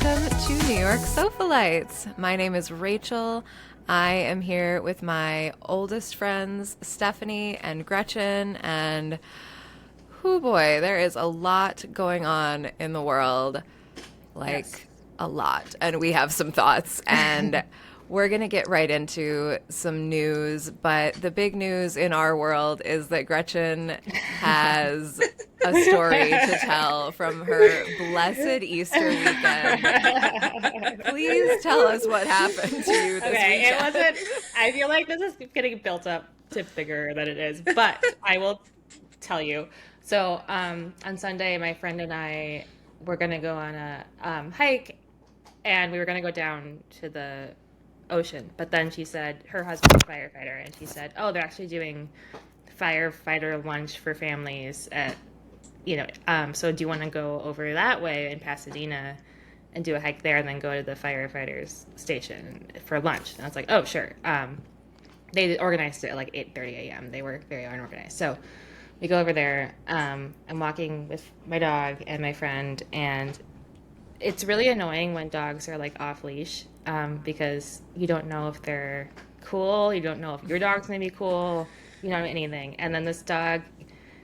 Welcome to New York Sofalites. My name is Rachel. I am here with my oldest friends, Stephanie and Gretchen, and oh boy, there is a lot going on in the world. Yes. Like a lot. And we have some thoughts. And we're going to get right into some news. But the big news in our world is that Gretchen has a story to tell from her blessed Easter weekend. Please tell us what happened to you this Okay, it weekend. wasn't. I feel like this is getting built up to bigger than it is, but I will tell you. So, on Sunday, my friend and I were gonna go on a hike, and we were gonna go down to the ocean. But then she said her husband's a firefighter, and she said, "Oh, they're actually doing firefighter lunch for families at, so do you want to go over that way in Pasadena and do a hike there, and then go to the firefighters station for lunch?" And I was like, "Oh, sure." They organized it at like 8:30 a.m. They were very unorganized. So we go over there. I'm walking with my dog and my friend, and it's really annoying when dogs are like off leash, because you don't know if they're cool. You don't know if your dog's gonna be cool. You don't know anything. And then this dog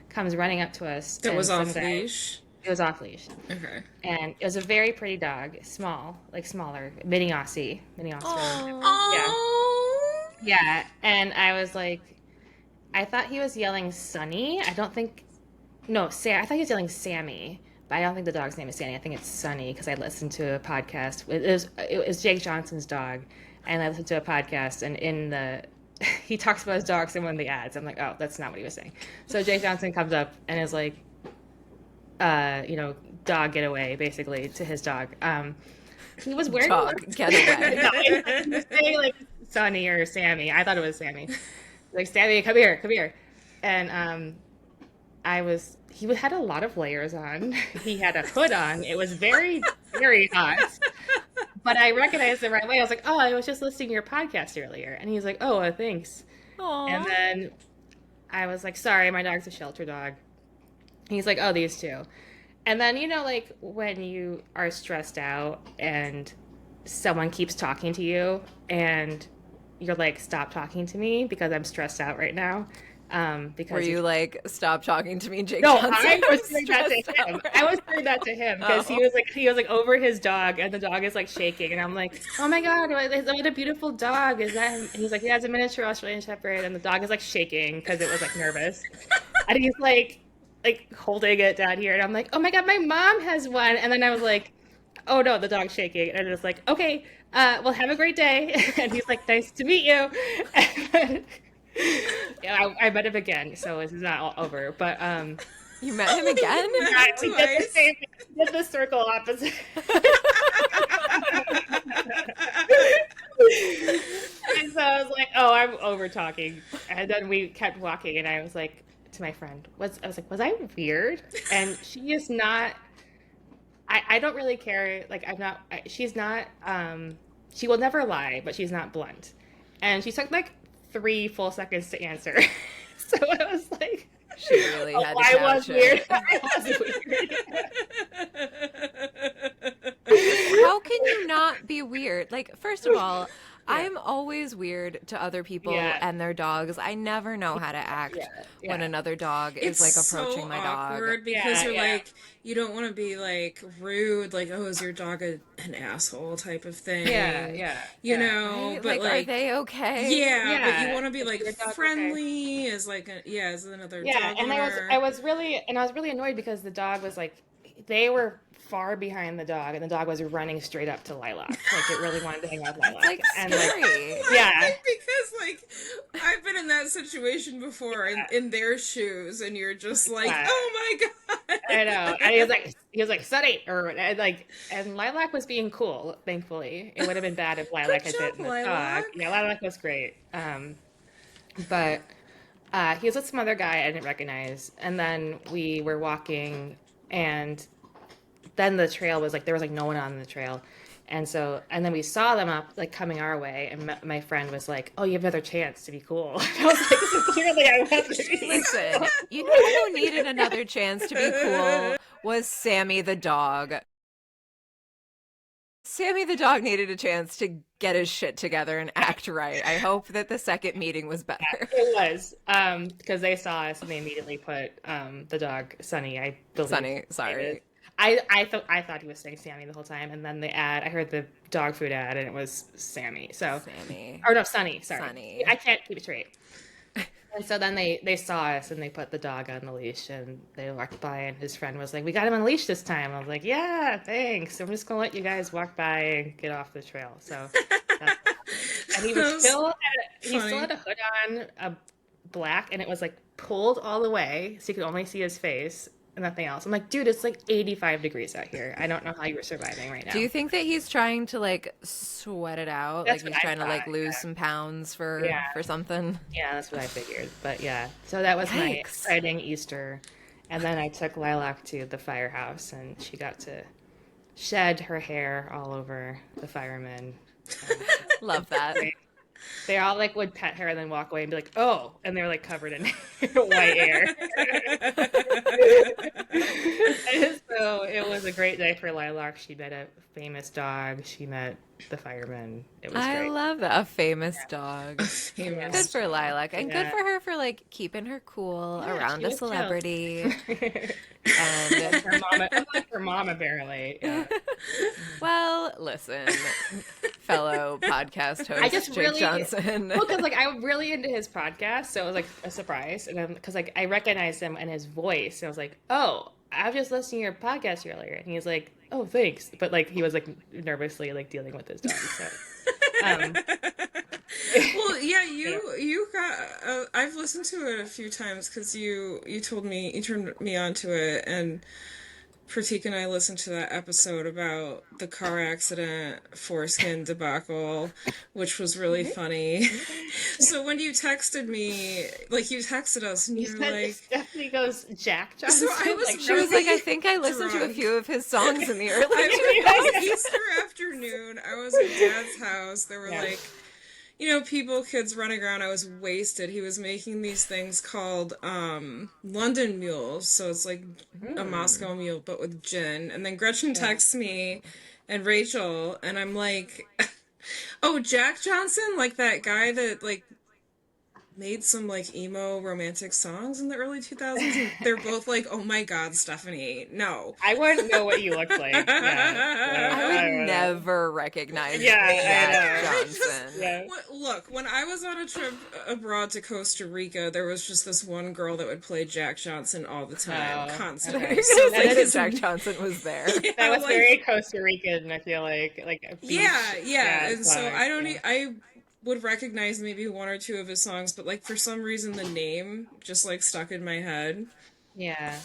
comes running up to us, That and was some off guy. leash. It was off leash, Okay. and it was a very pretty dog, small, like smaller, mini Australian. Oh, Yeah, Oh. yeah. And I was like, I thought he was yelling Sunny. I don't think, no, Sam. I thought he was yelling Sammy, but I don't think the dog's name is Sammy. I think it's Sunny because I listened to a podcast. It was Jake Johnson's dog, and I listened to a podcast, and in the he talks about his dogs in one of the ads. I'm like, oh, that's not what he was saying. So Jake Johnson comes up and is like, uh, you know, dog get away, basically, to his dog. He was wearing dog, get away. no, he was saying like Sonny or Sammy. I thought it was Sammy. Like, Sammy, come here, come here. And he had a lot of layers on. He had a hood on. It was very, very hot. But I recognized it right away. I was like, oh, I was just listening to your podcast earlier. And he's like, oh, thanks. And Aw. then I was like, sorry, my dog's a shelter dog. He's like, oh, these two. And then, like when you are stressed out and someone keeps talking to you and you're like, stop talking to me because I'm stressed out right now. Were Because you like, stop talking to me, Jake no, Johnson? I I'm was doing that stressed to him. out I right was doing that to him because now. he was like over his dog, and the dog is like shaking, and I'm like, oh my god, what a beautiful dog is that? And he's like, yeah, it's a miniature Australian Shepherd, and the dog is like shaking because it was like nervous, and he's like holding it down here, and I'm like, oh my god, my mom has one, and then I was like, oh no, the dog's shaking, and it's like, okay, well, have a great day, and he's like, nice to meet you. Yeah, I met him again, so this is not all over. But You met him again? yeah, Met we did the twice. same, we did the circle opposite. And so I was like, oh, I'm over talking. And then we kept walking, and I was like to my friend, was I weird? And she is not. I don't really care. Like, she's not. She will never lie, but she's not blunt. And she took like 3 full seconds to answer. So I was like, She really oh, had to I was couch weird. it. I was weird. How can you not be weird? Like, first of all, Yeah. I'm always weird to other people Yeah. and their dogs. I never know how to Yeah. act when Yeah. another dog is It's like so approaching my dog. awkward because Yeah. you're Yeah. like, you don't want to be like rude, like, oh, is your dog an asshole type of Yeah. thing, Yeah. you Yeah. know? Right? But Like, are like, they okay? yeah, but you Yeah. want to be Is like your dog okay? friendly as like, as another Yeah, dog and I owner. was really annoyed because the dog was like, they were far behind the dog, and the dog was running straight up to Lilac, like it really wanted to hang out with It's Lilac, like and like, scary. yeah, Because like I've been in that situation before in their shoes, and you're just like, yeah, oh my god. I know, and he was like Sunny, and Lilac was being cool. Thankfully, it would have been bad if Good Lilac had job, bitten the dog. Lilac. Yeah, Lilac was great, but he was with some other guy I didn't recognize, and then we were walking, and then the trail was like there was like no one on the trail, and then we saw them up like coming our way, and my friend was like, oh, you have another chance to be cool. And I was like, so clearly I wasn't being Listen, cool. you know who needed another chance to be cool was Sammy the dog. Sammy the dog needed a chance to get his shit together and act right. I hope that the second meeting was better. It was because they saw us and they immediately put the dog Sunny. I believe Sunny, sorry. I thought he was saying Sammy the whole time, and then the ad. I heard the dog food ad, and it was Sammy. So Sammy. or no, Sunny. Sorry, Sunny. I can't keep it straight. And so then they saw us and they put the dog on the leash and they walked by and his friend was like, "We got him on a leash this time." I was like, "Yeah, thanks. I'm just gonna let you guys walk by and get off the trail." So, and he was he still had a hood on, a black, and it was like pulled all the way so you could only see his face and nothing else. I'm like, dude, it's like 85 degrees out here. I don't know how you were surviving right now. Do you think that he's trying to like sweat it out? That's like what he's I trying to like thought, lose some pounds for something? Yeah, that's what I figured. But yeah, so that was my Yikes. exciting Easter. And then I took Lilac to the firehouse and she got to shed her hair all over the firemen. Love that. They all like would pet her and then walk away and be like, "Oh," and they're like covered in white hair. And so it was a great day for Lilac. She met a famous dog. She met the firemen. It was I great. love that. A famous dog. Famous. Good for Lilac. And good Yeah. for her for like keeping her cool around she a was chill. celebrity. And Her mom apparently. Yeah. well, listen, fellow podcast host I just Jake really Johnson. Well, because like I'm really into his podcast, so it was like a surprise, and then because like I recognized him and his voice, and I was like, "Oh, I was just listening to your podcast earlier," and he was like, "Oh, thanks," but like he was like nervously like dealing with his dog. So, Well, yeah, you got. I've listened to it a few times because you told me you turned me on to it, and Pratik and I listened to that episode about the car accident foreskin debacle, which was really funny. So when you texted me, like you texted us, and you were like, Stephanie goes Jack Johnson. So I was like, She was like, I think I listened to a few of his songs in the early Easter afternoon, I was at Dad's house. There were like, kids running around. I was wasted. He was making these things called London mules. So it's like a Moscow mule, but with gin. And then Gretchen texts me and Rachel, and I'm like, oh, Jack Johnson? Like that guy that like made some like emo romantic songs in the early 2000s, and they're both like, oh my god, Stephanie, no. I wouldn't know what you looked like. Yeah. I would never recognize Yeah, Jack Johnson. Yeah. Look, when I was on a trip abroad to Costa Rica, there was just this one girl that would play Jack Johnson all the time, constantly. Okay. So Like, like, Jack Johnson was there. That was like- very Costa Rican. I feel like a beach, and so song, I don't. I would recognize maybe one or two of his songs, but like for some reason the name just like stuck in my head. Yeah.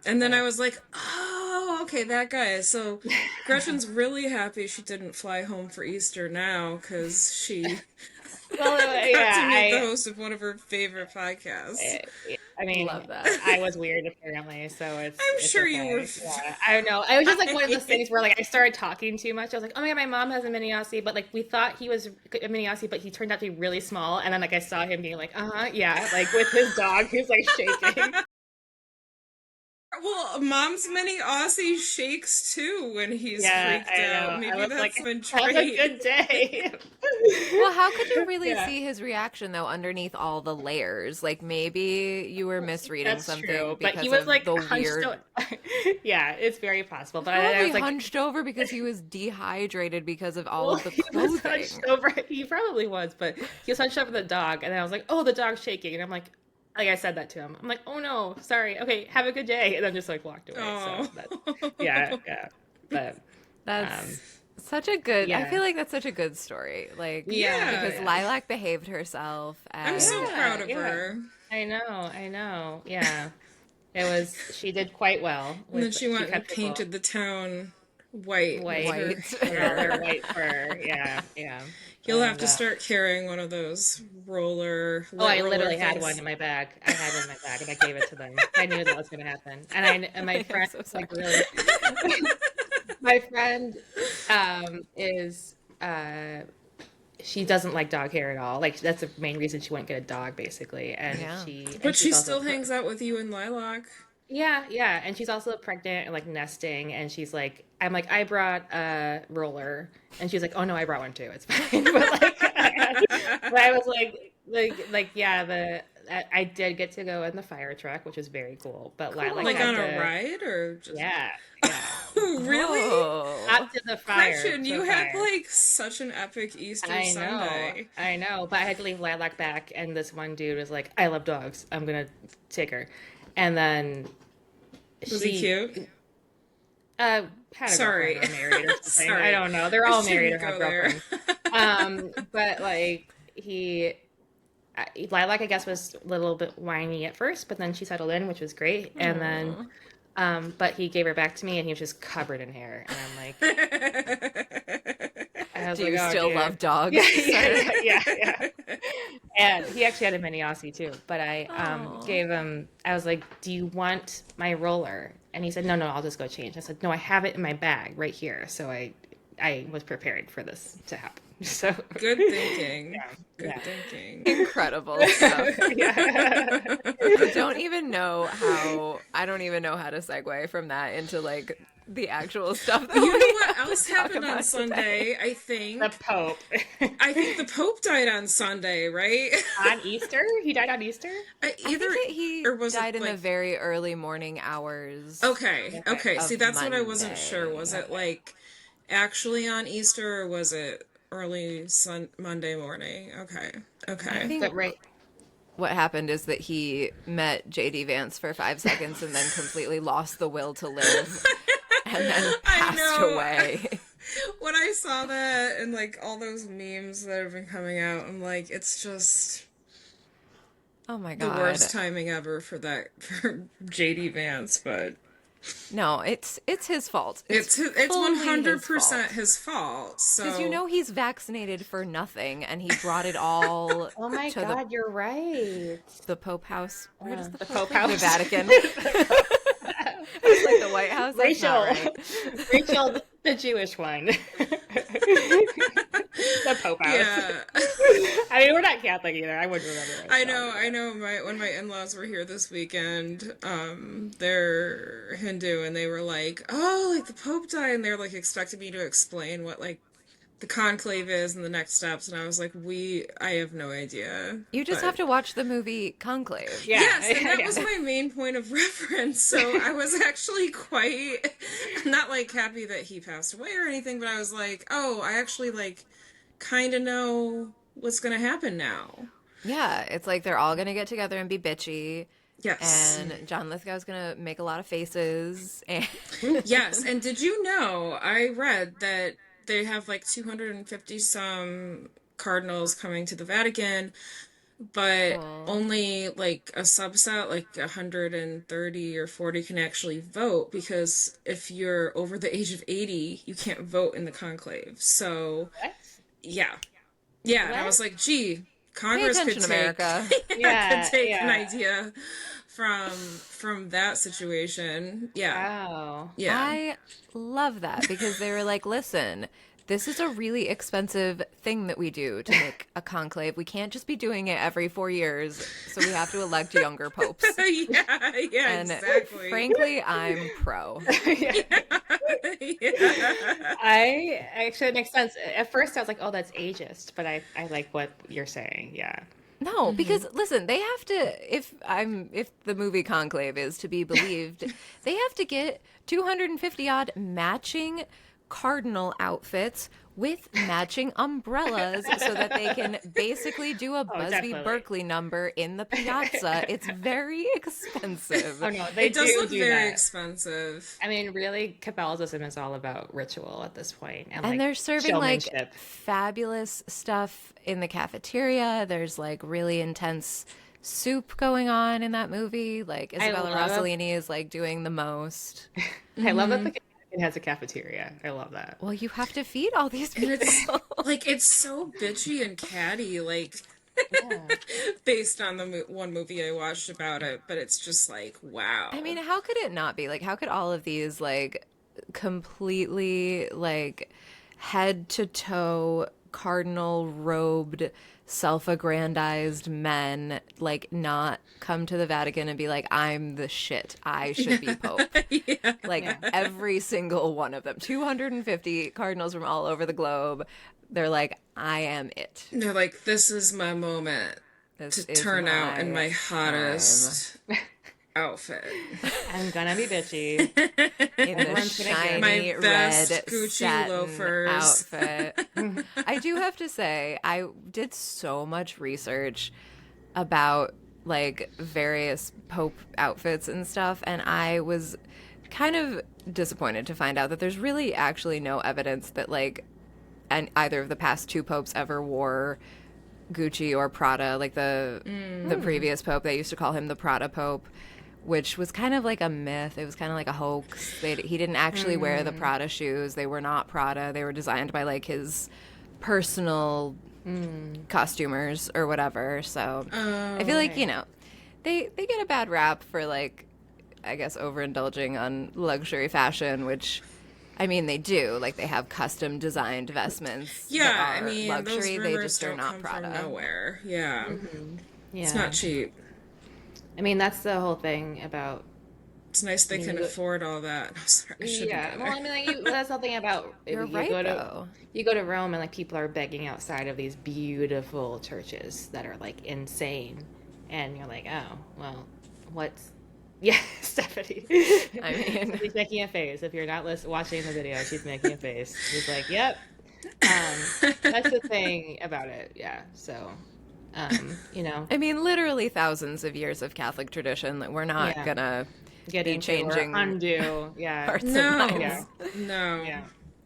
And then I was like, oh, okay, that guy. So Gretchen's really happy she didn't fly home for Easter now because she Well, got to meet the host of one of her favorite podcasts. I mean, Love that. I was weird apparently, so it's. I'm it's sure okay. you were. Yeah, I don't know. I was just like one of those things where like I started talking too much. I was like, oh my god, my mom has a mini Aussie, but like we thought he was a mini Aussie, but he turned out to be really small. And then like I saw him being like, yeah, like with his dog who's like shaking. Well, Mom's mini Aussie shakes too when he's freaked out. Maybe that's like, been have a trained. good day. Well, how could you really see his reaction though underneath all the layers? Like maybe you were misreading That's something true, because but he was of like the hunched weird. Yeah, it's very possible. But Probably I was like hunched over because he was dehydrated because of all of the he was clothing. hunched over. He probably was, but he was hunched over the dog, and then I was like, "Oh, the dog's shaking," and I'm like I said that to him. I'm like, "Oh no, sorry. Okay, have a good day," and then just like walked away. Oh. So yeah. But That's such a good. I yeah. feel like that's such a good story. Like Yeah. because Lilac behaved herself. And I'm so proud of yeah. her. I know. Yeah, it was. She did quite well. And then she went and kept it painted the town white. with her White. hair. her white fur. Yeah. You'll And, have to start carrying one of those roller. Oh, I roller literally had things. one in my bag. I had one in my bag, and I gave it to them. I knew that was going to happen. And my I'm friend, so sorry. like, really, my friend is she doesn't like dog hair at all. Like that's the main reason she wouldn't get a dog, basically. And Yeah. she, But and she she's still also- hangs out with you in Lilac. Yeah, and she's also pregnant and like nesting, and she's like, I'm like, I brought a roller, and she's like, oh no, I brought one too. It's fine, but I was yeah, I did get to go in the fire truck, which was very cool, but Lilac Like Cool. had on a to, ride or just yeah, yeah, really? Oh. up to the fire, Gretchen, to you the had fire. like such an epic Easter Sunday. I know, but I had to leave Lilac back, and this one dude was like, I love dogs, I'm gonna take her, and then Was he she cute? had a Sorry. girlfriend or married or something. I Sorry. don't know. They're I all married or shouldn't have go there. girlfriends. But like Lilac, I guess, was a little bit whiny at first, but then she settled in, which was great. And then, Aw. but he gave her back to me, and he was just covered in hair, and I was Do like, you oh, still dude. love dogs? Yeah. And he actually had a mini Aussie too, but I Oh. gave him. I was like, "Do you want my roller?" And he said, "No, I'll just go change." I said, "No, I have it in my bag right here." So I was prepared for this to happen. So Good thinking. yeah, Good yeah, thinking. Incredible stuff. yeah. I don't even know how to segue from that into like the actual stuff that You know we what have else to talk happened on about today. Sunday? I The think. Pope I think the Pope died on Sunday, right? on Easter. He died on Easter. I Either think that he or was died it in the like very early morning hours okay, Okay. okay. See, of that's what I wasn't sure. Monday. Was it Okay. like actually on Easter or was it early Monday morning? Okay. I Okay. But think right. what happened is that he met JD Vance for 5 seconds and then completely lost the will to live and then I passed know. away. When I saw that and like all those memes that have been coming out, I'm like, it's just Oh my the God. worst timing ever for that for JD Vance, but No, it's his fault. it's It's it's fully his 100% fault. his fault. Because you So know he's vaccinated for nothing and he brought it all Oh my to the God, you're right. Pope house. Where does the The Pope Pope live? The House. Vatican. It's like the White House. That's not Rachel, right. Rachel, the Jewish one. The Pope House. yeah. I mean, we're not Catholic either. I wouldn't remember I myself. know, I know. When my in-laws were here this weekend, they're Hindu, and they were like, "Oh, like the Pope died," and they're like expecting me to explain what like the conclave is and the next steps, and I was like, I have no idea." You just have But to watch the movie Conclave. Yeah, yes, and that was yeah. my main point of reference. So I was actually quite not like happy that he passed away or anything, but I was like, "Oh, I actually like kind of know what's gonna happen now." Yeah, it's like they're all gonna get together and be bitchy, Yes. and John Lithgow's gonna make a lot of faces, and Yes, and did you know, I read that they have like 250 some cardinals coming to the Vatican, but cool. only like a subset, like 130 or 40 can actually vote because if you're over the age of 80, you can't vote in the conclave. So, What? yeah. Yeah, and I What? was like, gee, Pay Congress could attention, take America. yeah, could Yeah, take an yeah. idea from that situation. Yeah. Wow. Yeah. I love that because they were like, listen, this is a really expensive thing that we do to make a conclave. We can't just be doing it every 4 years, so we have to elect younger popes. Yeah, yeah, And exactly. frankly, I'm pro. Yeah. Yeah. I actually it makes sense. At first, I was like, "Oh, that's ageist," but I like what you're saying. Yeah. No, because listen, they have to if the movie Conclave is to be believed, they have to get 250 odd matching cardinal outfits with matching umbrellas so that they can basically do a Oh, Busby definitely. Berkeley number in the piazza. It's very expensive. Oh no, they It does do look do very that. expensive. I mean, really, Catholicism is all about ritual at this point and And like they're serving like showmanship. fabulous stuff in the cafeteria. There's like really intense soup going on in that movie. Like I Isabella love, Rossellini is like doing the most. I love that the Vatican has a cafeteria. I love that. Well, you have to feed all these And it's people. like it's so bitchy and catty, like Yeah. based on the one movie I watched about it, but it's just like, I wow. mean, how could it not be? Like, how could all of these like completely like head to toe cardinal robed self-aggrandized men like not come to the Vatican and be like, I'm the shit, I should be Pope. Yeah. Like every single one of them, 250 cardinals from all over the globe, they're like, I am it. They're like, this is my moment This to is turn out in my time. hottest outfit. I'm gonna be bitchy. In the Everyone's gonna get shiny my best red Gucci satin loafers. outfit. I do have to say, I did so much research about like various Pope outfits and stuff, and I was kind of disappointed to find out that there's really actually no evidence that like and either of the past two popes ever wore Gucci or Prada. Like the previous pope, they used to call him the Prada Pope, which was kind of like a myth. It was kind of like a hoax. He didn't actually wear the Prada shoes. They were not Prada. They were designed by like his personal costumers or whatever. So I feel like, you know, they get a bad rap for like, I guess, overindulging on luxury fashion, which I mean they do. Like they have custom designed vestments. Yeah, that I are mean, luxury. those They rumors just are don't not come Prada. from nowhere. Yeah. Yeah. It's not cheap. I mean, that's the whole thing about. It's nice they can afford all that. I'm sorry, I shouldn't Yeah, go well, there. I mean, like, that's something about You're you right, go to though. you go to Rome and like people are begging outside of these beautiful churches that are like insane, and you're like, oh, well, what's yeah, Stephanie. I mean, She's making a face. If you're not watching the video, she's making a face. She's like, yep. That's the thing about it. Yeah. So, you know, I mean, literally thousands of years of Catholic tradition that we're not Yeah. gonna get be into changing or undo. Yeah. hearts and No, minds. Yeah. no. Yeah.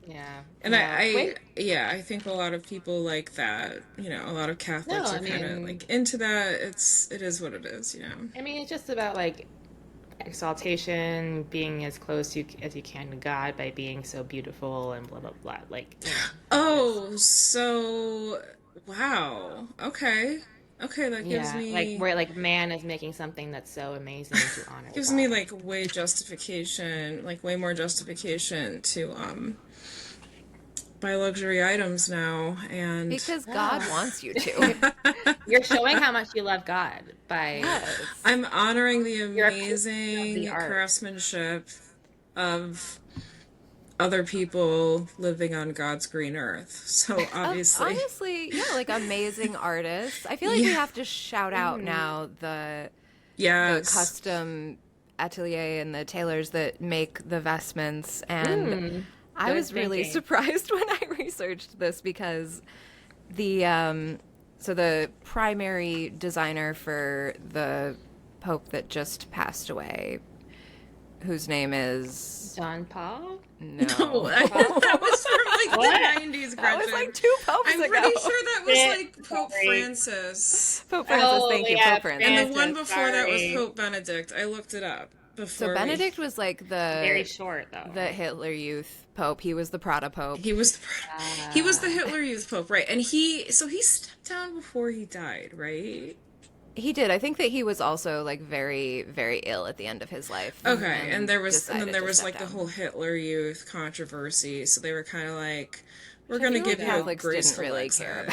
Yeah. And No, I think a lot of people like that. You know, a lot of Catholics No, are I kind of mean- like into that. It is what it is. You know. I mean, it's just about like exaltation, being as close as you can to God by being so beautiful and blah blah blah. Like, you know, Oh, so wow. Okay. Okay, that gives yeah, me like where like man is making something that's so amazing to honor. gives God. me like way more justification to buy luxury items now and Because God wants you to. You're showing how much you love God by Yes. I'm honoring the You're a amazing the art. craftsmanship of other people living on God's green earth. So obviously, Honestly, yeah, like amazing artists. I feel like we have to shout out now the yes. custom atelier and the tailors that make the vestments. And I good was really thinking. surprised when I researched this because the so the primary designer for the Pope that just passed away, whose name is John Paul. no, That was from like What? the 90s, Gretchen. that was like 2 popes I'm ago. pretty sure that was Yeah, like Pope sorry. Francis. Pope Francis, Oh, thank you, yeah, Pope Francis. And the Francis, one before that was sorry. Pope Benedict. I looked it up before. So Benedict was like Very the short though. Hitler Youth Pope. He was the Prada Pope. He was the Hitler Youth Pope, right? And he stepped down before he died, right? He did. I think that he was also like very, very ill at the end of his life. Okay, and then decided there to was step like the down. whole Hitler Youth controversy. So they were kind of like, we're I going to feel like give you a Catholics didn't graceful really exit. care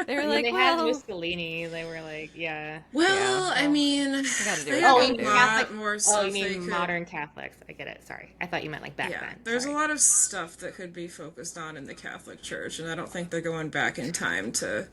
They were I mean, like, they had well, Mussolini. They were like, yeah. Well, I mean, gotta do they it. have Oh, a you mean lot more Oh, stuff you they mean could. modern Catholics? I get it. Sorry, I thought you meant like back Yeah, then. there's Sorry. a lot of stuff that could be focused on in the Catholic Church, and I don't think they're going back in time to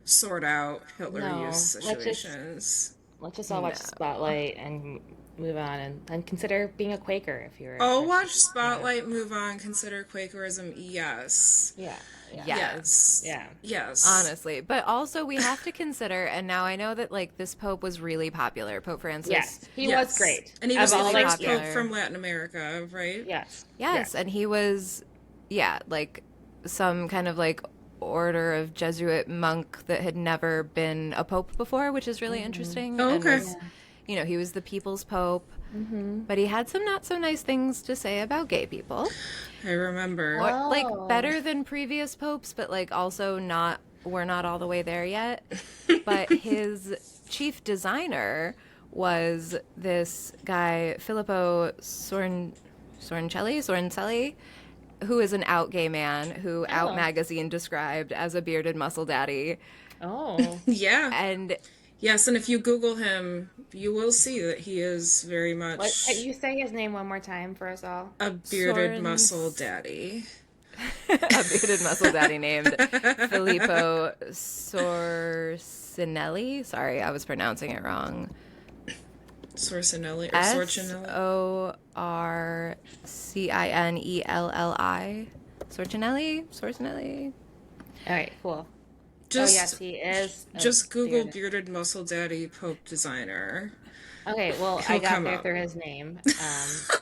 sort out Hitler No, Youth let's just- situations. Let's just all watch Spotlight and move on and consider being a Quaker if you're. Oh, watch Spotlight, move on, consider Quakerism, yes. Yeah. Yeah. yes. Yeah. Yes. Honestly, but also we have to consider, and now I know that like this Pope was really popular, Pope Francis. Yes, he Yes. was great. And he Of was the all, like, first popular. Pope from Latin America, right? Yes. Yes, and he was, yeah, like some kind of like order of Jesuit monk that had never been a pope before, which is really interesting. Oh, and okay. was, you know, he was the people's pope, but he had some not so nice things to say about gay people. I remember. Or, like better than previous popes, but like also not, we're not all the way there yet. But his chief designer was this guy Filippo Sorncelli, who is an out gay man who Out Oh. Magazine described as a bearded muscle daddy. Oh. Yeah. And Yes, and if you Google him, you will see that he is very What? Can much you say his name one more time for us all? a bearded muscle Soren's daddy. a bearded muscle daddy named Filippo Sorcinelli. Sorry, I was pronouncing it wrong. Sorcinelli or Sorcinelli. Sorcinelli. Sorcinelli. All right, cool. Oh Just yes, he is a just Google bearded. bearded muscle daddy Pope designer. Okay, well, I He'll got come there up. through his name.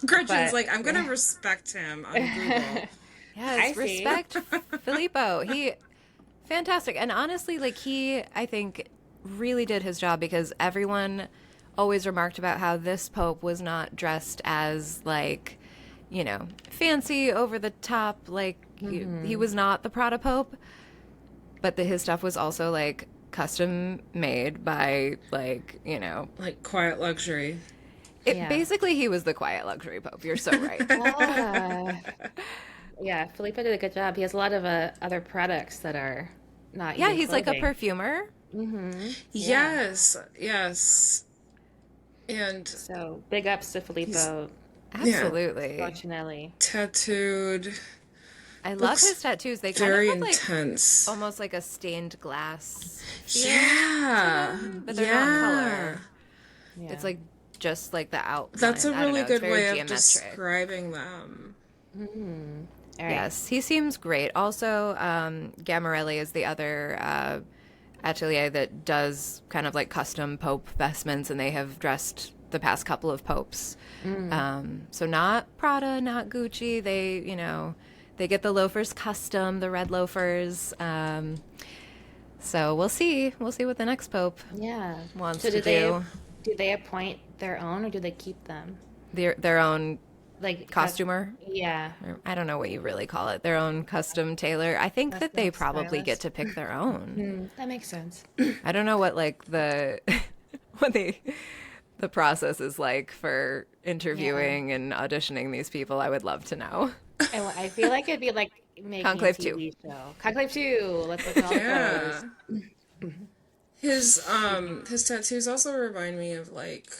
Gretchen's But like, I'm gonna respect him on Google. I Yes, see. respect Filippo. He fantastic. And honestly, like I think really did his job because everyone always remarked about how this pope was not dressed as like, fancy over the top like he was not the Prada pope, but his stuff was also like custom made by Like quiet luxury. it Yeah. basically he was the quiet luxury pope. You're so right. Yeah. Yeah, Filippo did a good job. He has a lot of other products that are not Yeah, even he's like a clothing. perfumer. Yeah. Yes, yes. And So big ups to he's, Filippo yeah, Absolutely. Fortunelli. tattooed. I love Looks his tattoos. They kind of very have like intense. almost like a stained glass feel to Yeah, them, but they're not yeah. color. It's Yeah. like just like the That's outline. a I don't really know. It's good very way of geometric. describing them. All right. Yes, he seems great. Also, Gamarelli is the other atelier that does kind of like custom Pope vestments, and they have dressed the past couple of popes. So not Prada, not Gucci. They get the loafers custom, the red loafers. So we'll see. We'll see what the next pope Yeah. wants So to do. do they appoint their own or do they keep them? Their own Like costumer. yeah, Or I don't know what you really call it. Their own custom tailor. I think that they custom probably get stylist. to pick their own. That makes sense. I don't know what like the what the process is like for Yeah. interviewing and auditioning these people. I would love to know. And I feel like it'd be like making a Conclave 2. TV show. Conclave 2. Let's look at all the Yeah. photos. His tattoos also remind me of like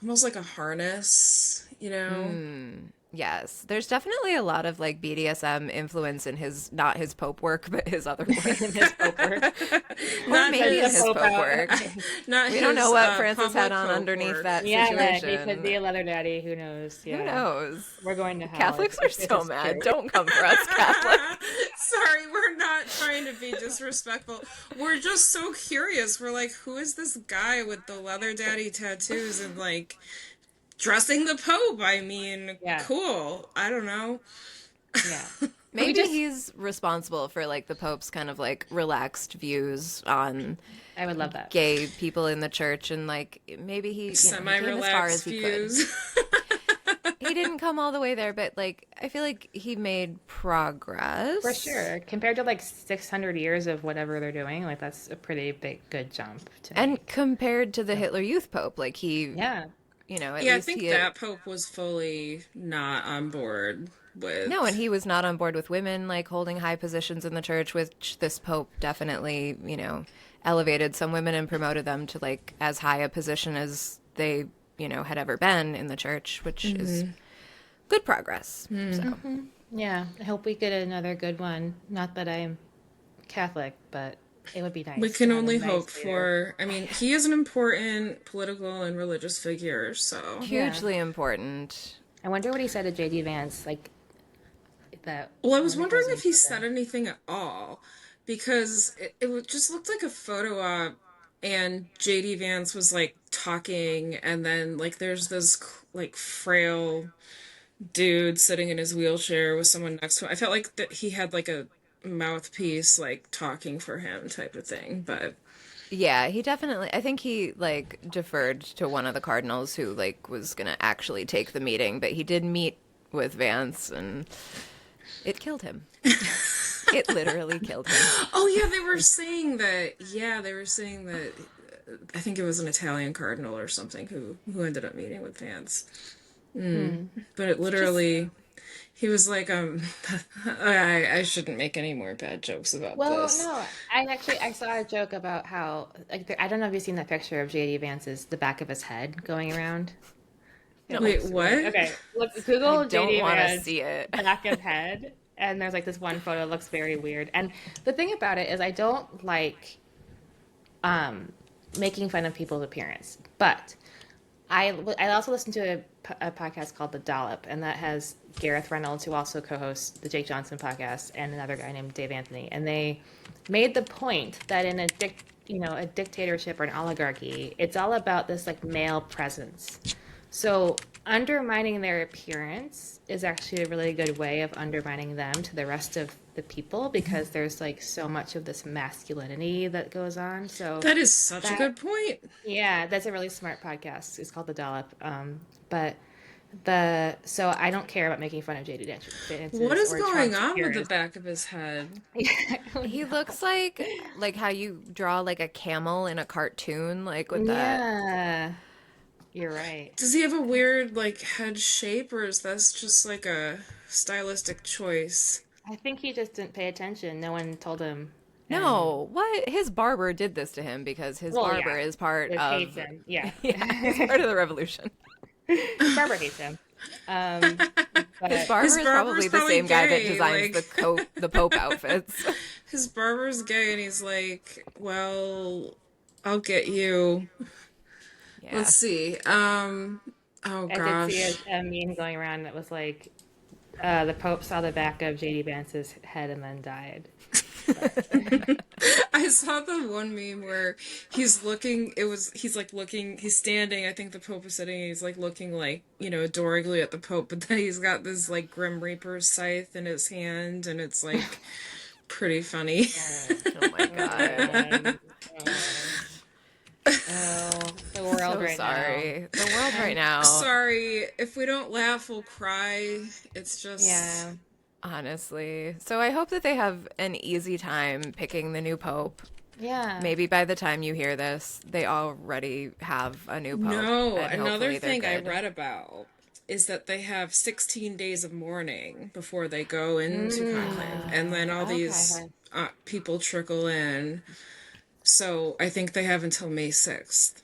almost like a harness, you know? Yes, there's definitely a lot of like BDSM influence in his not his Pope work, but his other work, In his poker. or Not maybe in The his his Pope Pope out. work. not We don't his know what Francis had public on Pope underneath work. that Yeah, he could be situation. a leather daddy. Who knows? Who Yeah. knows? We're going to hell Catholics are if so it's mad. true. Don't come for us, Catholics. Sorry, we're not trying to be disrespectful. We're just so curious. We're like, who is this guy with the leather daddy tattoos and like dressing the Pope? I mean, Yeah. cool. I don't know. Yeah. Maybe just- he's responsible for like the Pope's kind of like relaxed views on I would love that. gay people in the church, and like maybe he, he came as far as Semi-relaxed he could. views. He didn't come all the way there, but like I feel like he made progress. For sure. Compared to like 600 years of whatever they're doing, like that's a pretty good jump to me. And compared to the Hitler Youth Pope, like he, Yeah. at Yeah, I least think he that Pope was fully not on board with. no, and he was not on board with women like holding high positions in the church, which this Pope definitely, elevated some women and promoted them to like as high a position as they, had ever been in the church, which is good progress. So Yeah. I hope we get another good one. Not that I'm Catholic, but it would be nice. We to can have a only nice hope leader. for. I mean, he is an important political and religious figure, so. hugely important. I wonder what he said to JD Vance, like that. Well, I was when it wondering goes if he into said anything at all, because just looked like a photo op, and JD Vance was like talking, and then like there's this like frail dude sitting in his wheelchair with someone next to him. I felt like that he had like a mouthpiece like talking for him type of thing, but Yeah, he definitely. I think he like deferred to one of the cardinals who like was gonna actually take the meeting, but he did meet with Vance, and it killed him. It literally killed him. oh yeah, they were saying that. Yeah, they were saying that. I think it was an Italian cardinal or something who ended up meeting with Vance. But it literally he was like, I shouldn't make any more bad jokes about Well, this. no, I saw a joke about how like I don't know if you've seen that picture of JD Vance's the back of his head going around. It No, Wait, looks really what? okay. Look, I Google don't JD want to Vance see it. back of head, and there's like this one photo that looks very weird. And the thing about it is, I don't like um making fun of people's appearance, but I also listen to a podcast called The Dollop, and that has Gareth Reynolds, who also co-hosts the Jake Johnson podcast, and another guy named Dave Anthony, and they made the point that in a dictatorship or an oligarchy, it's all about this like male presence. So undermining their appearance is actually a really good way of undermining them to the rest of the people because there's like so much of this masculinity that goes on. So That is such a that good point. yeah, that's a really smart podcast. It's called The Dollop. But the so I don't care about making fun of JD What Dance's is or going Trump's on with the appearance. back of his head? I don't He know. looks like how you draw like a camel in a cartoon, like with that. Yeah, you're right. Does he have a weird, like, head shape, or is this just like a stylistic choice? I think he just didn't pay attention. No one told him. And No, what? His barber did this to him because his well, barber yeah, is part it hates of, him. Yeah, yeah, he's part of the revolution. his barber hates him. Um, His but His barber is barber's probably the probably same guy that gay. designs Like, the Pope outfits. his barber's gay, and he's like, well, I'll get you. Let's Yeah. see. Oh I did see gosh. a meme going around that was like, the Pope saw the back of JD Vance's head and then died. But I saw the one meme where he's like looking, he's standing, I think the Pope is sitting, and he's like looking like, adoringly at the Pope, but then he's got this like Grim Reaper scythe in his hand, and it's like pretty funny. Oh my oh God. man, the world So right now. sorry. The world right I'm now, sorry, if we don't laugh, we'll cry. It's just, Yeah, honestly. So I hope that they have an easy time picking the new Pope. yeah. Maybe by the time you hear this, they already have a new Pope, no, and another hopefully they're thing I good. read about is that they have 16 days of mourning before they go into conclave, and then all these Okay. people trickle in. So I think they have until May 6th.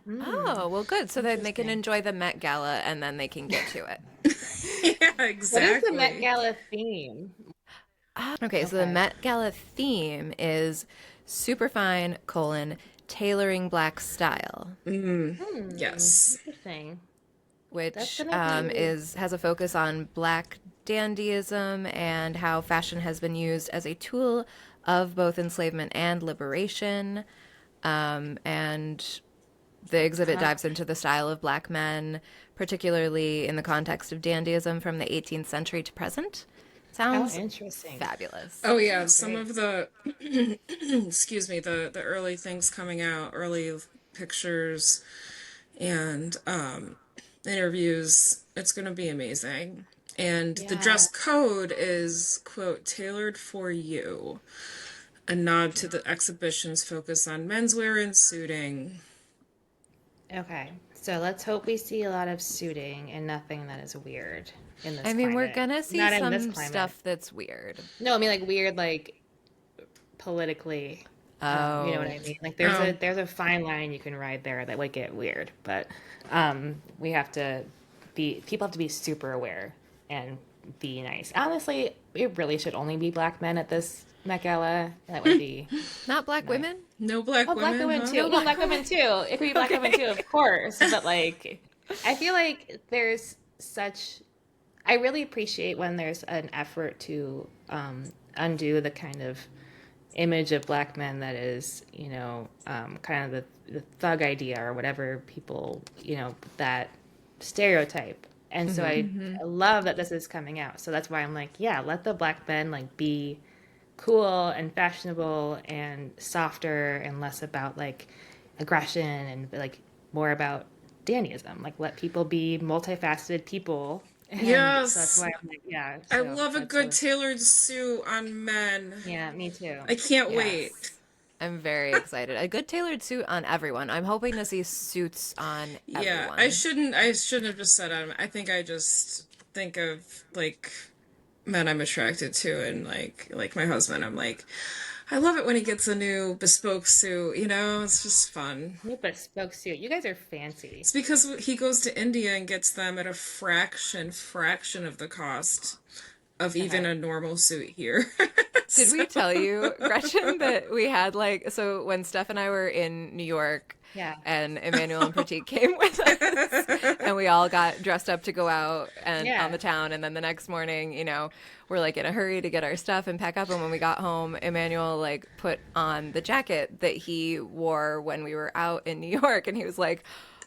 Oh, well, good. So then they can Interesting. enjoy the Met Gala and then they can get to it. Yeah, What is the Met exactly. Gala theme? Okay, so the Okay. Met Gala theme is superfine, tailoring black style, Yes. Interesting. That's which gonna be has a focus on black dandyism and how fashion has been used as a tool of both enslavement and liberation. And the exhibit huh. dives into the style of black men, particularly in the context of dandyism from the 18th century to present. How Sounds interesting. fabulous. Oh yeah, Sounds some great. of the excuse me, the early things coming out, early pictures and interviews. It's going to be amazing. And the Yeah. dress code is, quote, tailored for you. A nod to the exhibition's focus on menswear and suiting. Okay. So let's hope we see a lot of suiting and nothing that is weird in this I mean, we're climate. gonna see Not in this some climate. stuff that's weird. No, I mean like weird like politically. You know what Oh, I mean? Like Oh, there's a fine line you can ride there that would get weird, but we have to be people have to be super aware and be nice. Honestly, it really should only be black men at this Met Gala. That would be not black nice. women? no black Oh, black women, women huh? too. No Well, black black women? women too. It could be black women Okay. too, of course. But like, I feel like there's such. I really appreciate when there's an effort to undo the kind of image of black men that is, kind of the thug idea or whatever people, that stereotype. And so I love that this is coming out. So that's why I'm like, yeah, let the black men like be cool and fashionable and softer and less about like aggression and like more about Dannyism. Like let people be multifaceted people. And so that's Yes. why I'm like, yeah, I so love a that's good so tailored suit on men. yeah, me too. I can't wait. Yes. I'm very excited. A good tailored suit on everyone. I'm hoping to see suits on Yeah, everyone. I shouldn't have just said on. I think I just think of like men I'm attracted to, and like my husband, I'm like, I love it when he gets a new bespoke suit, you know? It's just fun. New bespoke suit. You guys are fancy. It's because he goes to India and gets them at a fraction of the cost of even Okay. a normal suit here. Did So, we tell you, Gretchen, that we had like, so when Steph and I were in New York Yeah. and Emmanuel and Pratik came with us and we all got dressed up to go out and on Yeah. the town. And then the next morning, we're like in a hurry to get our stuff and pack up. And when we got home, Emmanuel like put on the jacket that he wore when we were out in New York. And he was like,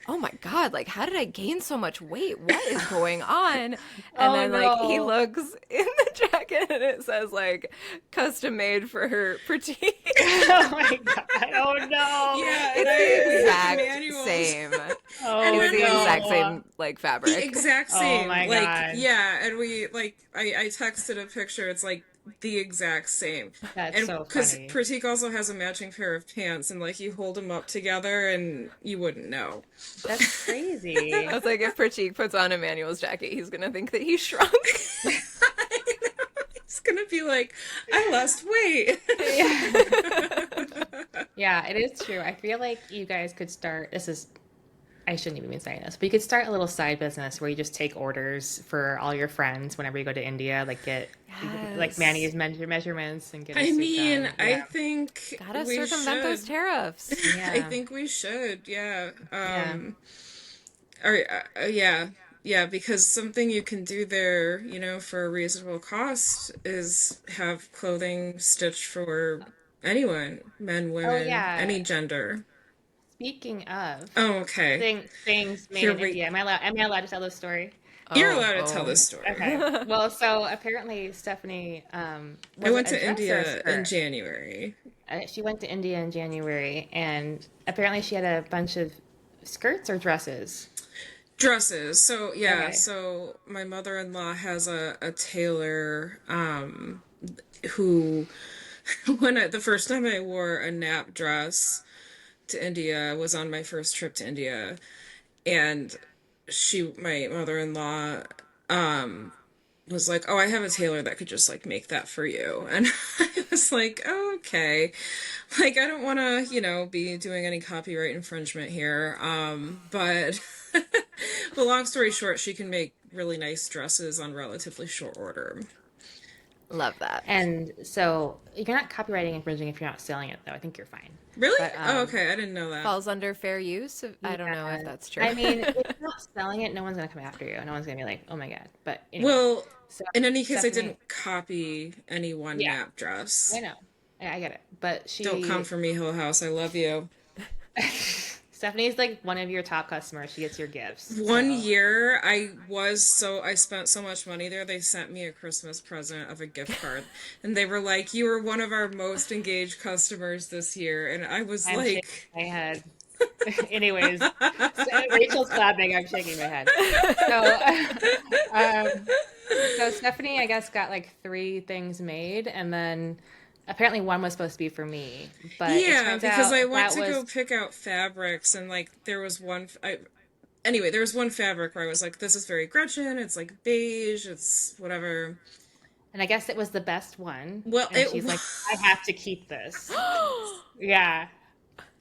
oh my God, like, how did I gain so much weight? What is going on? And Oh then, like, he no. looks in the jacket and it says, like, custom made for her petite. Oh my God. Oh no. yeah, and It's I the had exact manuals. same. It Oh was the exact no. same, like, The fabric. exact Oh same. my Like, God. yeah, and we like I texted a picture, it's like the exact same. That's And so because funny. Pratik also has a matching pair of pants, and like you hold them up together and you wouldn't know. That's I crazy. was like, if Pratik puts on Emmanuel's jacket, he's going to think that he shrunk. It's gonna be like, I lost weight. Yeah. Yeah, it is true. I feel like you guys could start, I shouldn't even be saying this, but you could start a little side business where you just take orders for all your friends whenever you go to India, like like Yes. Manny's measurements and get a I suit mean, done. I Yeah. think Gotta we circumvent those should. tariffs. I Yeah. think we should, yeah. Yeah. Or yeah, yeah, because something you can do there, for a reasonable cost is have clothing stitched for anyone, men, Oh women, yeah. any gender. Speaking of Oh, okay. things made Here in India, am I allowed to tell this story? you're Oh, allowed to tell oh. this story. Okay. Well, so apparently Stephanie I was it went a to dress or a India in skirt? January. She went to India in January, and apparently she had a bunch of skirts or dresses. Dresses. So yeah, Okay. so my mother-in-law has a tailor who the first time I wore a nap dress to India was on my first trip to India, and my mother-in-law was like, "Oh, I have a tailor that could just like make that for you." And I was like, oh, "Okay." Like I don't want to, be doing any copyright infringement here. But but long story short, she can make really nice dresses on relatively short order. Love that. And so you're not copywriting infringing if you're not selling it, though. I think you're fine. Really? But Oh, okay. I didn't know that. Falls under fair use. I don't know if yeah, that's true. I mean, if you're not selling it, no one's gonna come after you. No one's gonna be like, "Oh my God." But anyways, Well, so in any case, I Stephanie, didn't copy any one yeah, nap I dress. know, I get it. But Don't come for me, Hill House. I love you. Stephanie's like one of your top customers. She gets your gifts. One So year, I spent so much money there, they sent me a Christmas present of a gift card. And they were like, "You were one of our most engaged customers this year." And I was I'm shaking like, my head. Anyways, so Rachel's clapping. I'm shaking my head. So, so Stephanie, I guess, got like three things made, and then apparently one was supposed to be for me, but it yeah, turns because I out went that to go was, pick out fabrics, and like there was anyway, there was one fabric where I was like, "This is very Gretchen. It's like beige. It's whatever." and I guess it was the best one, Well, and she's like, I have to keep this. Yeah,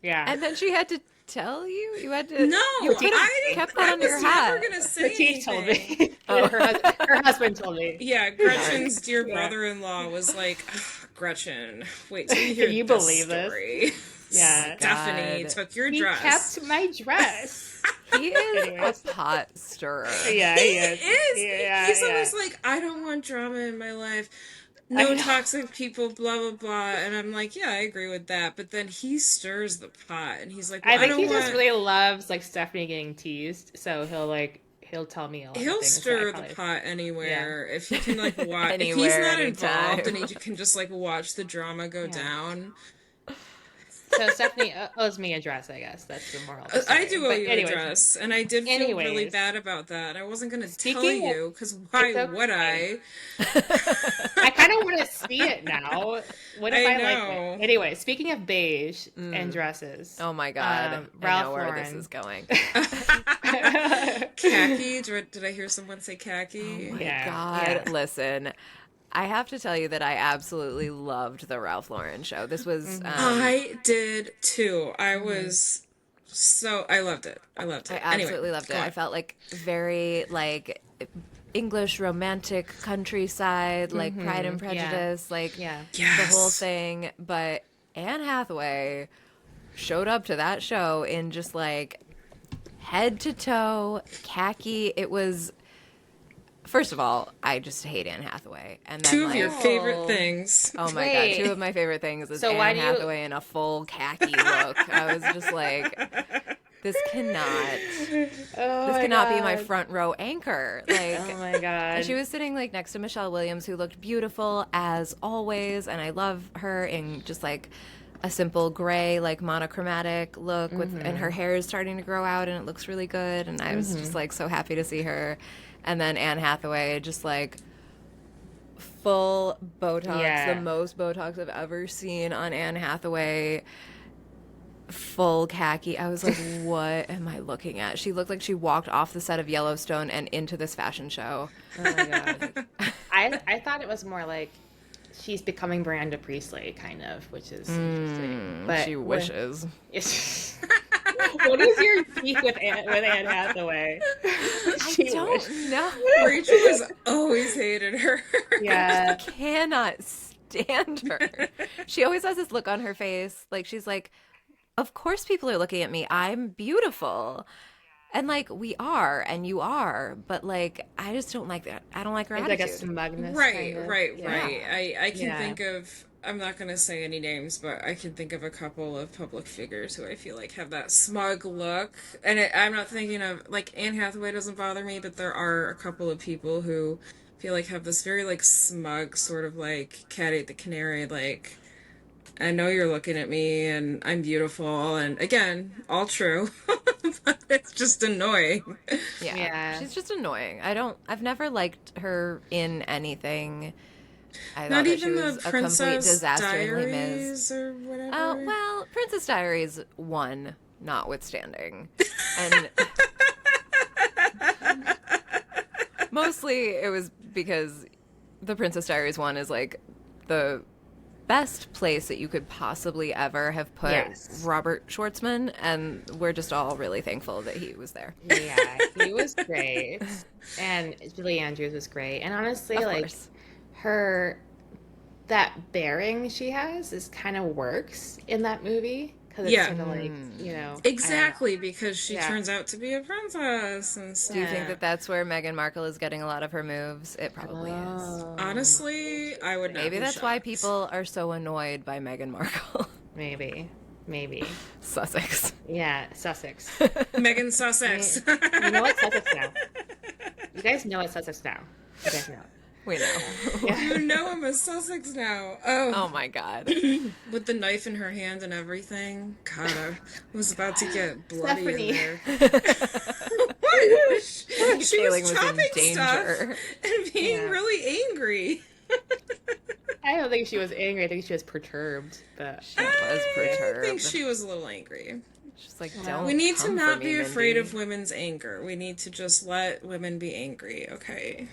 yeah. And then she had to tell you? You had to, no, you could have I didn't. kept that I on your was never hat. gonna say Pratik told anything. me. Oh. Her husband told me. Yeah, Gretchen's dear Yeah. brother-in-law was like, "Ugh, Gretchen, wait till you Can hear you this believe this? story." Yeah. Stephanie God. took your He dress. kept my dress. He is a Anyways. pot stirrer. Yeah, He he is. is. Yeah, He's yeah. always like, "I don't want drama in my life. I No know. toxic people, blah, blah, blah." And I'm like, "Yeah, I agree with that." But then he stirs the pot and he's like, "Well, I I think don't he just want." really loves like Stephanie getting teased, so he'll tell me a lot of He'll things that I stir the probably pot yeah, anywhere if he can like watch. If he's Anywhere, not involved and he anytime. can just like watch the drama go yeah. down. So Stephanie owes me a dress, I guess. That's the moral of the I story. do owe But you a anyways, dress, and I did feel really anyways, bad about that. I wasn't going to tell speaking of, you, because it's why would okay. I? I kind kind of want to see it now. What if I like know. it? Anyway, speaking of beige and dresses. Oh my God. I Ralph know where Lauren. this is going. Khaki? Did I hear someone say khaki? Oh my Yeah, God. yeah. Listen, I have to tell you that I absolutely loved the Ralph Lauren show. This was I did too. I loved it. I loved I it. absolutely Anyway, loved go it. on. I felt like very like English romantic countryside, like Pride and Prejudice, like Yeah. the whole Yes. thing. But Anne Hathaway showed up to that show in just like head to toe khaki. It was, first of all, I just hate Anne Hathaway, and then Two of like, your favorite things. oh my Wait. God, two of my favorite things is So why Anne do you- Hathaway in a full khaki look. I was just like, this cannot. Oh This my cannot be my God. front row anchor. Like, Oh my God. and she was sitting like next to Michelle Williams, who looked beautiful as always, and I love her in just like a simple gray, like monochromatic look with, and her hair is starting to grow out, and it looks really good. And I was just like so happy to see her. And then Anne Hathaway, just like full Botox, Yeah. the most Botox I've ever seen on Anne Hathaway. Full khaki. I was like, what am I looking at? She looked like she walked off the set of Yellowstone and into this fashion show. Oh my God. I thought it was more like she's becoming Miranda Priestley, kind of, which is interesting. But She wishes. What is your beef with Anne Hathaway? I don't know. Rachel has always hated her. Yeah. Cannot stand her. She always has this look on her face. Like, she's like, of course people are looking at me. I'm beautiful. And like, we are, and you are, but like, I just don't like that. I don't like her It's like a attitude. smugness. Right, kind of. right, Yeah. right. I can Yeah. think of, I'm not going to say any names, but I can think of a couple of public figures who I feel like have that smug look. And I'm not thinking of, like, Anne Hathaway doesn't bother me, but there are a couple of people who feel like have this very, like, smug sort of, like, cat ate the canary, like, I know you're looking at me and I'm beautiful, and again, all true, but it's just annoying. Yeah. Yeah. She's just annoying. I've never liked her in anything. I Not thought that she even was the a complete Princess disaster in Les Mis. Diaries or whatever. Oh, well, Princess Diaries 1 notwithstanding. And mostly it was because the Princess Diaries 1 is like the best place that you could possibly ever have put Yes. Robert Schwartzman, and we're just all really thankful that he was there. Yeah, he was great. And Julie Andrews was great. And honestly, Of like course. that bearing she has is kind of works in that movie because it's Yeah. sort of like, you know, Exactly, because she Yeah. turns out to be a princess and stuff. Do you think that that's where Meghan Markle is getting a lot of her moves? It probably is. Oh, Honestly, I would not Maybe be that's why shocked. people are so annoyed by Meghan Markle. maybe. Sussex. Yeah, Sussex. Megan Sussex. You know it's Sussex now. You guys know it's Sussex now. You guys know. We know. You know I'm a Sussex now. Oh, Oh my God. with the knife in her hand and everything. God, I was about to get bloody Stephanie. in there. What? She Feeling was was in chopping stuff danger. and being Yeah. really angry. I don't think she was angry. I think she was perturbed. But She was I perturbed. think she was a little angry. She's like, don't. We need to come for not me, be afraid Mindy. of women's anger. We need to just let women be angry, okay?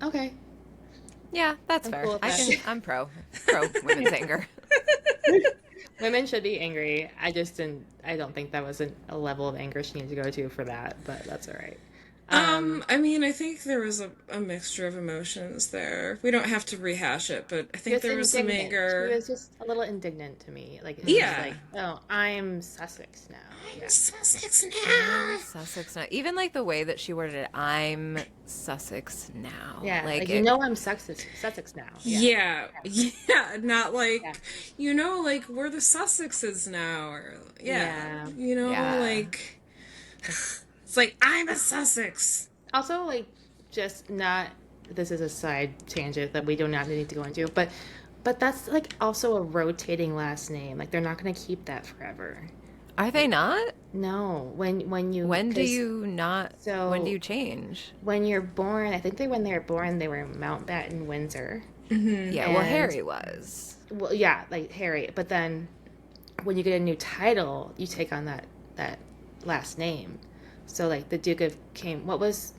okay. Yeah, that's fair. cool with that. I'm pro women's anger. Women should be angry. I don't think that was a level of anger she needed to go to for that, but that's all right. I mean, I think there was a mixture of emotions there. We don't have to rehash it, but I think there was some indignant. anger. She was just a little indignant to me. Like, it Yeah. was like, oh, I'm Sussex now. Yeah. Sussex now. Sussex now. Even like the way that she worded it, I'm Sussex now. Yeah, like it- you know I'm Sussex now. Yeah. Yeah, not like, Yeah. like we're the Sussexes now, or Yeah. Yeah. like it's like I'm a Sussex. Also, like, just not. This is a side tangent that we do not need to go into, but that's like also a rotating last name. Like they're not going to keep that forever. Are they not? No, when you When do 'cause you not? So- when do you change? when you're born, I think when they were born they were Mountbatten Windsor, Yeah, well, And Harry was. well, yeah, like Harry. But then when you get a new title, you take on that last name. So like the Duke of what was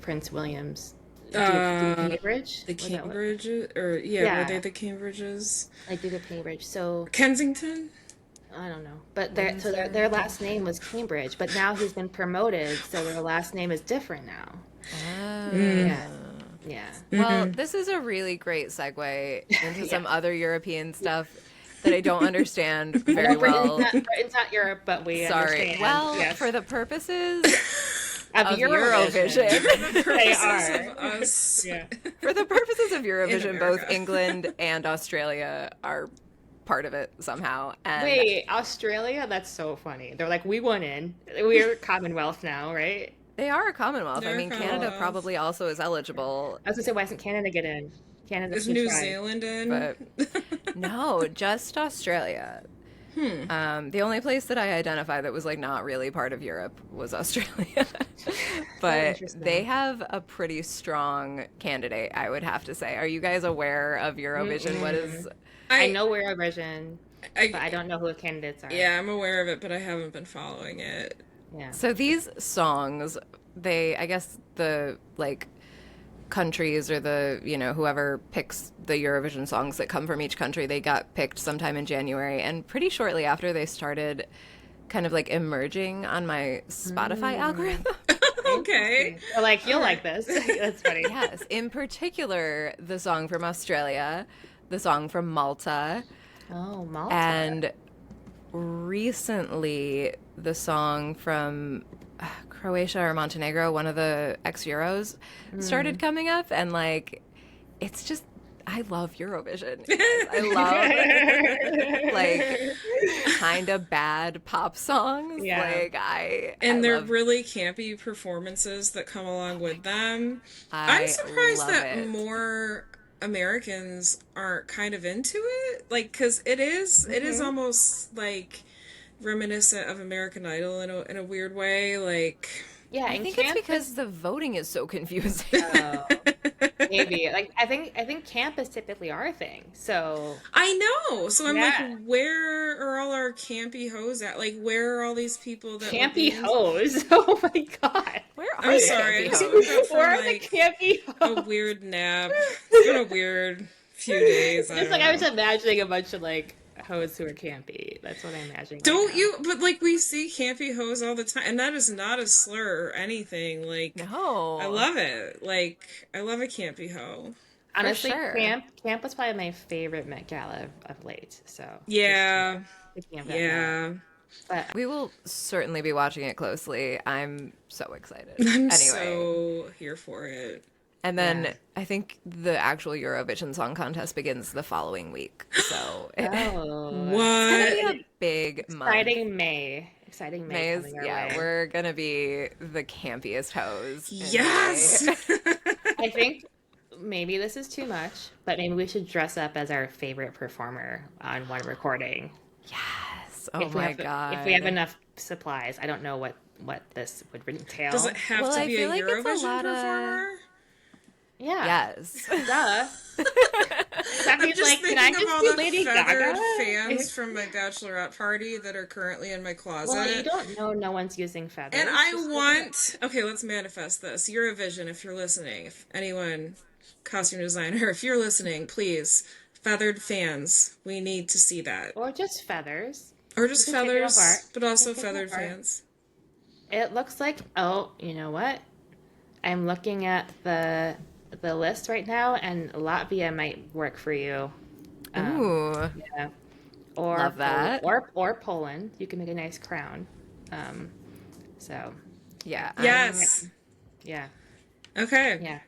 Prince William's Duke of Uh, Cambridge? the Was that what? Cambridge, or yeah, were they Yeah, the Cambridges? like Duke of Cambridge. So Kensington? I don't know, but Windsor? their last name was Cambridge, but now he's been promoted, so their last name is different now. Oh. Yeah, yeah. Well, this is a really great segue into Yeah. some other European stuff that I don't understand I very know well. Britain's not Europe, but we Sorry. understand. Well, Yes, for the purposes of of Eurovision, Eurovision, The they purposes are. of us Yeah. for the purposes of in Eurovision, both America. England and Australia are part of it somehow. And Wait, Australia? That's so funny. They're like, we won in. We're Commonwealth now, right? they are a Commonwealth. I They're mean, Canada Commonwealth. probably also is eligible, I was gonna say, why doesn't Canada get in? Canada Is should New try. Zealand in? but no, just Australia. The only place that I identify that was like not really part of Europe was Australia. But interesting. they have a pretty strong candidate, I would have to say. Are you guys aware of Eurovision? What is I I, know Eurovision, but I I, don't know who the candidates are. yeah, I'm aware of it, but I haven't been following it. Yeah. so these songs, I guess the like countries or the, whoever picks the Eurovision songs that come from each country, they got picked sometime in January. And pretty shortly after, they started kind of like emerging on my Spotify algorithm. Okay. So, like, you'll like this. That's funny. Yes, in particular, the song from Australia, the song from Malta, Oh, Malta. and recently the song from Croatia or Montenegro, one of the ex-Euros, started coming up, and like it's just I love Eurovision. You guys. I love like kind of bad pop songs. Yeah. Like I And they're love, really campy performances that come along with them. I'm I surprised love that it. more Americans aren't kind of into it. Like, because it is almost like reminiscent of American Idol in a weird way. Like, Yeah, I and think it's camp because is the voting is so confusing. oh, maybe like I think camp is typically our thing. So I know. So I'm yeah, like, where are all our campy hoes at? Like, where are all these people that would campy be hoes. Oh my God, Where are I'm the sorry, I campy just hoes? woke up from where are the like campy a hoes? weird nap. It's been a weird few days. I Just don't like I was know. imagining a bunch of like hoes who are campy. That's what I'm imagining right Don't now. you? But like we see campy hoes all the time, and that is not a slur or anything. Like I No, love it. Like I love a campy hoe. for Honestly, sure. camp was probably my favorite Met Gala of late. So Yeah, speaking of that yeah. but We will certainly be watching it closely. I'm so excited. I'm Anyway, so here for it. and then yeah. I think the actual Eurovision Song Contest begins the following week. So it's Oh, gonna be What? a big month. exciting May May's, coming our yeah, way. we're gonna be the campiest hoes in Yes. May. I think maybe this is too much, but maybe we should dress up as our favorite performer on one recording. Yes. Oh If we my have God. if we have enough supplies. I don't know what this would entail. Does it have Well, to I be a feel like it's a Eurovision lot of- performer? Yeah. Yes. Duh. That I'm means just like, can I thinking of just all do the Lady feathered Gaga? fans from my bachelorette party that are currently in my closet. Well, you don't know no one's using feathers. And I Just- want, okay, let's manifest this. Eurovision, if you're listening, if anyone, costume designer, if you're listening, please, feathered fans, we need to see that. or just feathers. Or just You can take it feathers, apart. but also You can take it feathered apart. fans. It looks like, oh, you know what? I'm looking at the list right now, and Latvia might work for you. Ooh. Yeah. Or Love that. Or Poland. You can make a nice crown. So Yeah. Yes. yeah, Okay. yeah.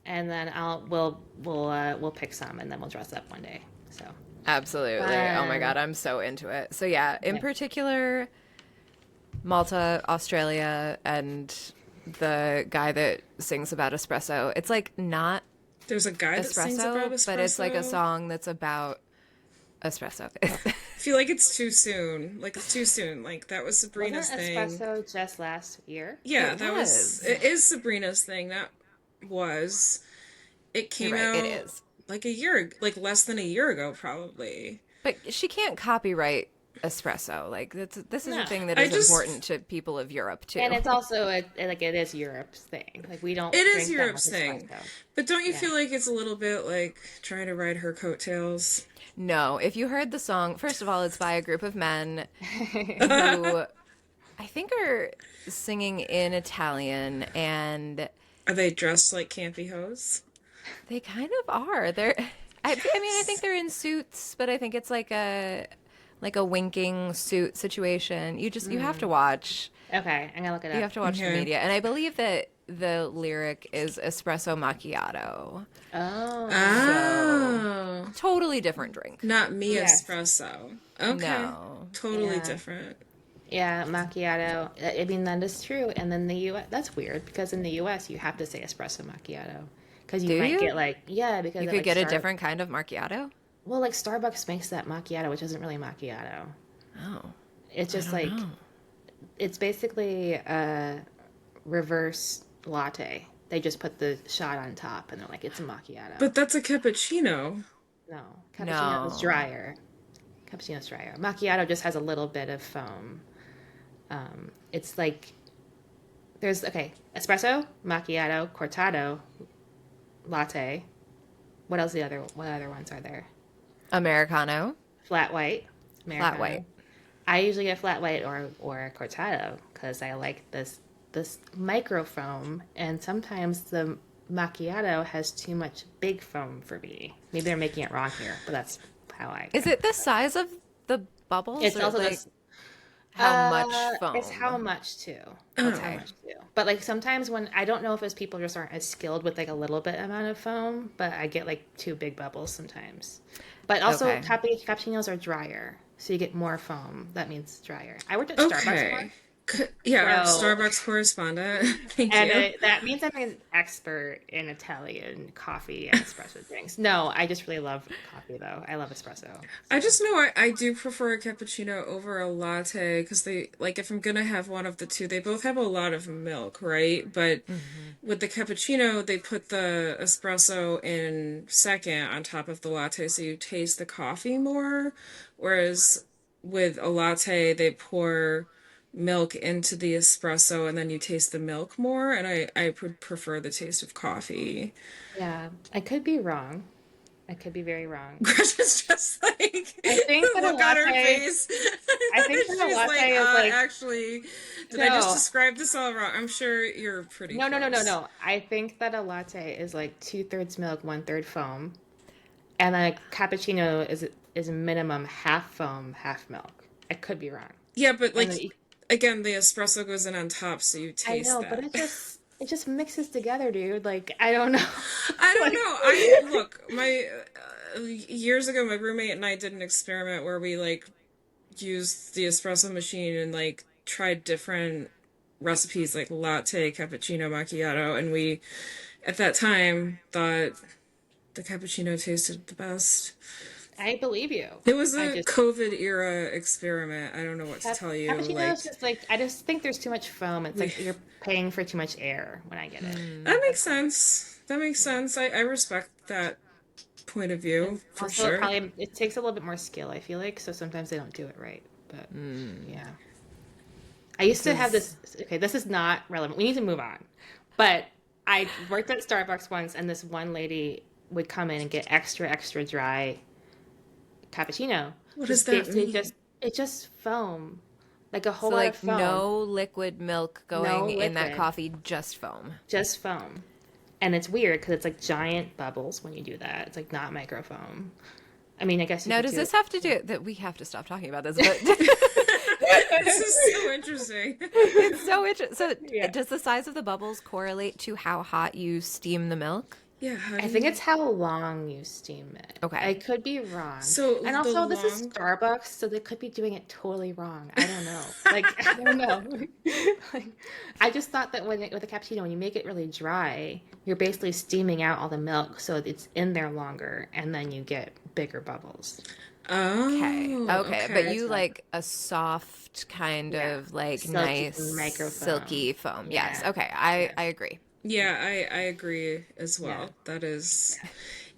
And then we'll pick some, and then we'll dress up one day. So Absolutely. Oh my Fun. God, I'm so into it. So yeah, in Yeah. particular, Malta, Australia, and the guy that sings about espresso. It's like not There's a guy that sings about espresso, espresso. but it's like a song that's about espresso. I feel like it's too soon. Like, it's too soon. Like, that was Sabrina's wasn't thing. espresso just last year? Yeah, It that was. was. It is Sabrina's thing. That was. it You're came right, it out is. like a year, like less than a year ago, probably. But she can't copyright espresso. Like this is a No. thing that I is just, important to people of Europe And too. it's also like it is Europe's thing. Like we don't it is drink that much Europe's thing. espresso. But don't you Yeah. feel like it's a little bit like trying to ride her coattails? No, if you heard the song, first of all, it's by a group of men Are who I think are singing in Italian, and they dressed like campy hoes? they kind of are. I mean, I think Yes. they're in suits, but I think it's like a winking suit situation. You have to Mm. watch. Okay, I'm gonna look it You up. have to watch the Okay. media, and I believe that the lyric is espresso macchiato. Oh, So Oh, totally different drink. not me yes. espresso. Okay. No. Totally Yeah. different. Yeah, macchiato. I mean, that is true. And then the U.S. That's weird because in the U.S. you have to say espresso macchiato because Do you might get you? like yeah because You at could like get a Star different kind of macchiato? well like Starbucks makes that macchiato which isn't really macchiato. Oh, It's I just don't like know. it's basically a reverse latte. They just put the shot on top and they're like it's a macchiato. But that's a cappuccino. No, cappuccino is No. drier. Cappuccino's drier. Macchiato just has a little bit of foam. It's like there's okay, espresso, macchiato, cortado, latte. What other ones are there? Americano, Flat white, flat white. Americano. I usually get flat white or cortado because I like this micro foam and sometimes the macchiato has too much big foam for me. Maybe they're making it wrong here, but that's how I Is get. it the size of the bubbles It's or also like this how much it's how foam? much too. It's how Oh. Okay. much too. But like sometimes when I don't know if it's people just aren't as skilled with like a little bit amount of foam, but I get like two big bubbles sometimes. But also Okay. cappuccinos are drier, so you get more foam. That means drier. I worked at Starbucks once, Okay. Yeah, our so Starbucks correspondent. Thank and you. that means I'm an expert in Italian coffee and espresso drinks. No, I just really love coffee though. I love espresso. I So just know I do prefer a cappuccino over a latte because they, like, if I'm gonna have one of the two, they both have a lot of milk, right? But Hmm. with the cappuccino, they put the espresso in second on top of the latte, so you taste the coffee more. Whereas with a latte, they pour milk into the espresso and then you taste the milk more, and I would prefer the taste of coffee. yeah, I could be wrong. I could be very wrong. Gretchen's just like I think the that a look on her latte face. I think that a She's like, latte is like actually, did I just no, describe this all wrong? I'm sure you're pretty close. no. I think that a latte is like two-thirds milk, one-third foam, and then a cappuccino is minimum half foam, half milk. I could be wrong. Yeah, but And like, then again, the espresso goes in on top, so you I taste know, but that. it just mixes together, dude. Like I don't know. I don't Like know. I look, my years ago, my roommate and I did an experiment where we like used the espresso machine and like tried different recipes like latte, cappuccino, macchiato, and we at that time thought the cappuccino tasted the best. I believe you. It was I a just COVID era experiment. I don't know what to tell you. cappuccino is Like, just like I just think there's too much foam. It's we, like you're paying for too much air when I get it. that Mm. makes sense. That makes sense. I respect that point of And view for also, it sure. probably it takes a little bit more skill. I feel like so sometimes they don't do it right. But Mm. yeah, I used This to have is this. Okay, this is not relevant. We need to move on. But I worked at Starbucks once, and this one lady would come in and get extra dry cappuccino. what does Just that basically mean? just foam, like a whole So lot of like foam, no liquid milk no going in that liquid, coffee, just foam. just foam. And it's weird because it's like giant bubbles when you do that. It's like not microfoam. I mean, I guess you Now, could does do this it. have to do that? We have to stop talking about this, but This is so interesting. it's so interesting. So, Yeah. does the size of the bubbles correlate to how hot you steam the milk? Yeah, how I do think you? it's how long you steam it. Okay. I could be wrong. So And the also, this is long. Starbucks, so they could be doing it totally wrong. I don't know. Like, I don't know. Like, I just thought that with a cappuccino, when you make it really dry, you're basically steaming out all the milk, so it's in there longer, and then you get bigger bubbles. Okay. Oh, Okay. But okay. you That's what I like a soft kind yeah. of like Silky nice microfoam. silky foam. Yes. Yeah. Okay. Yeah. I agree. Yeah, I agree as Yeah. well. That is,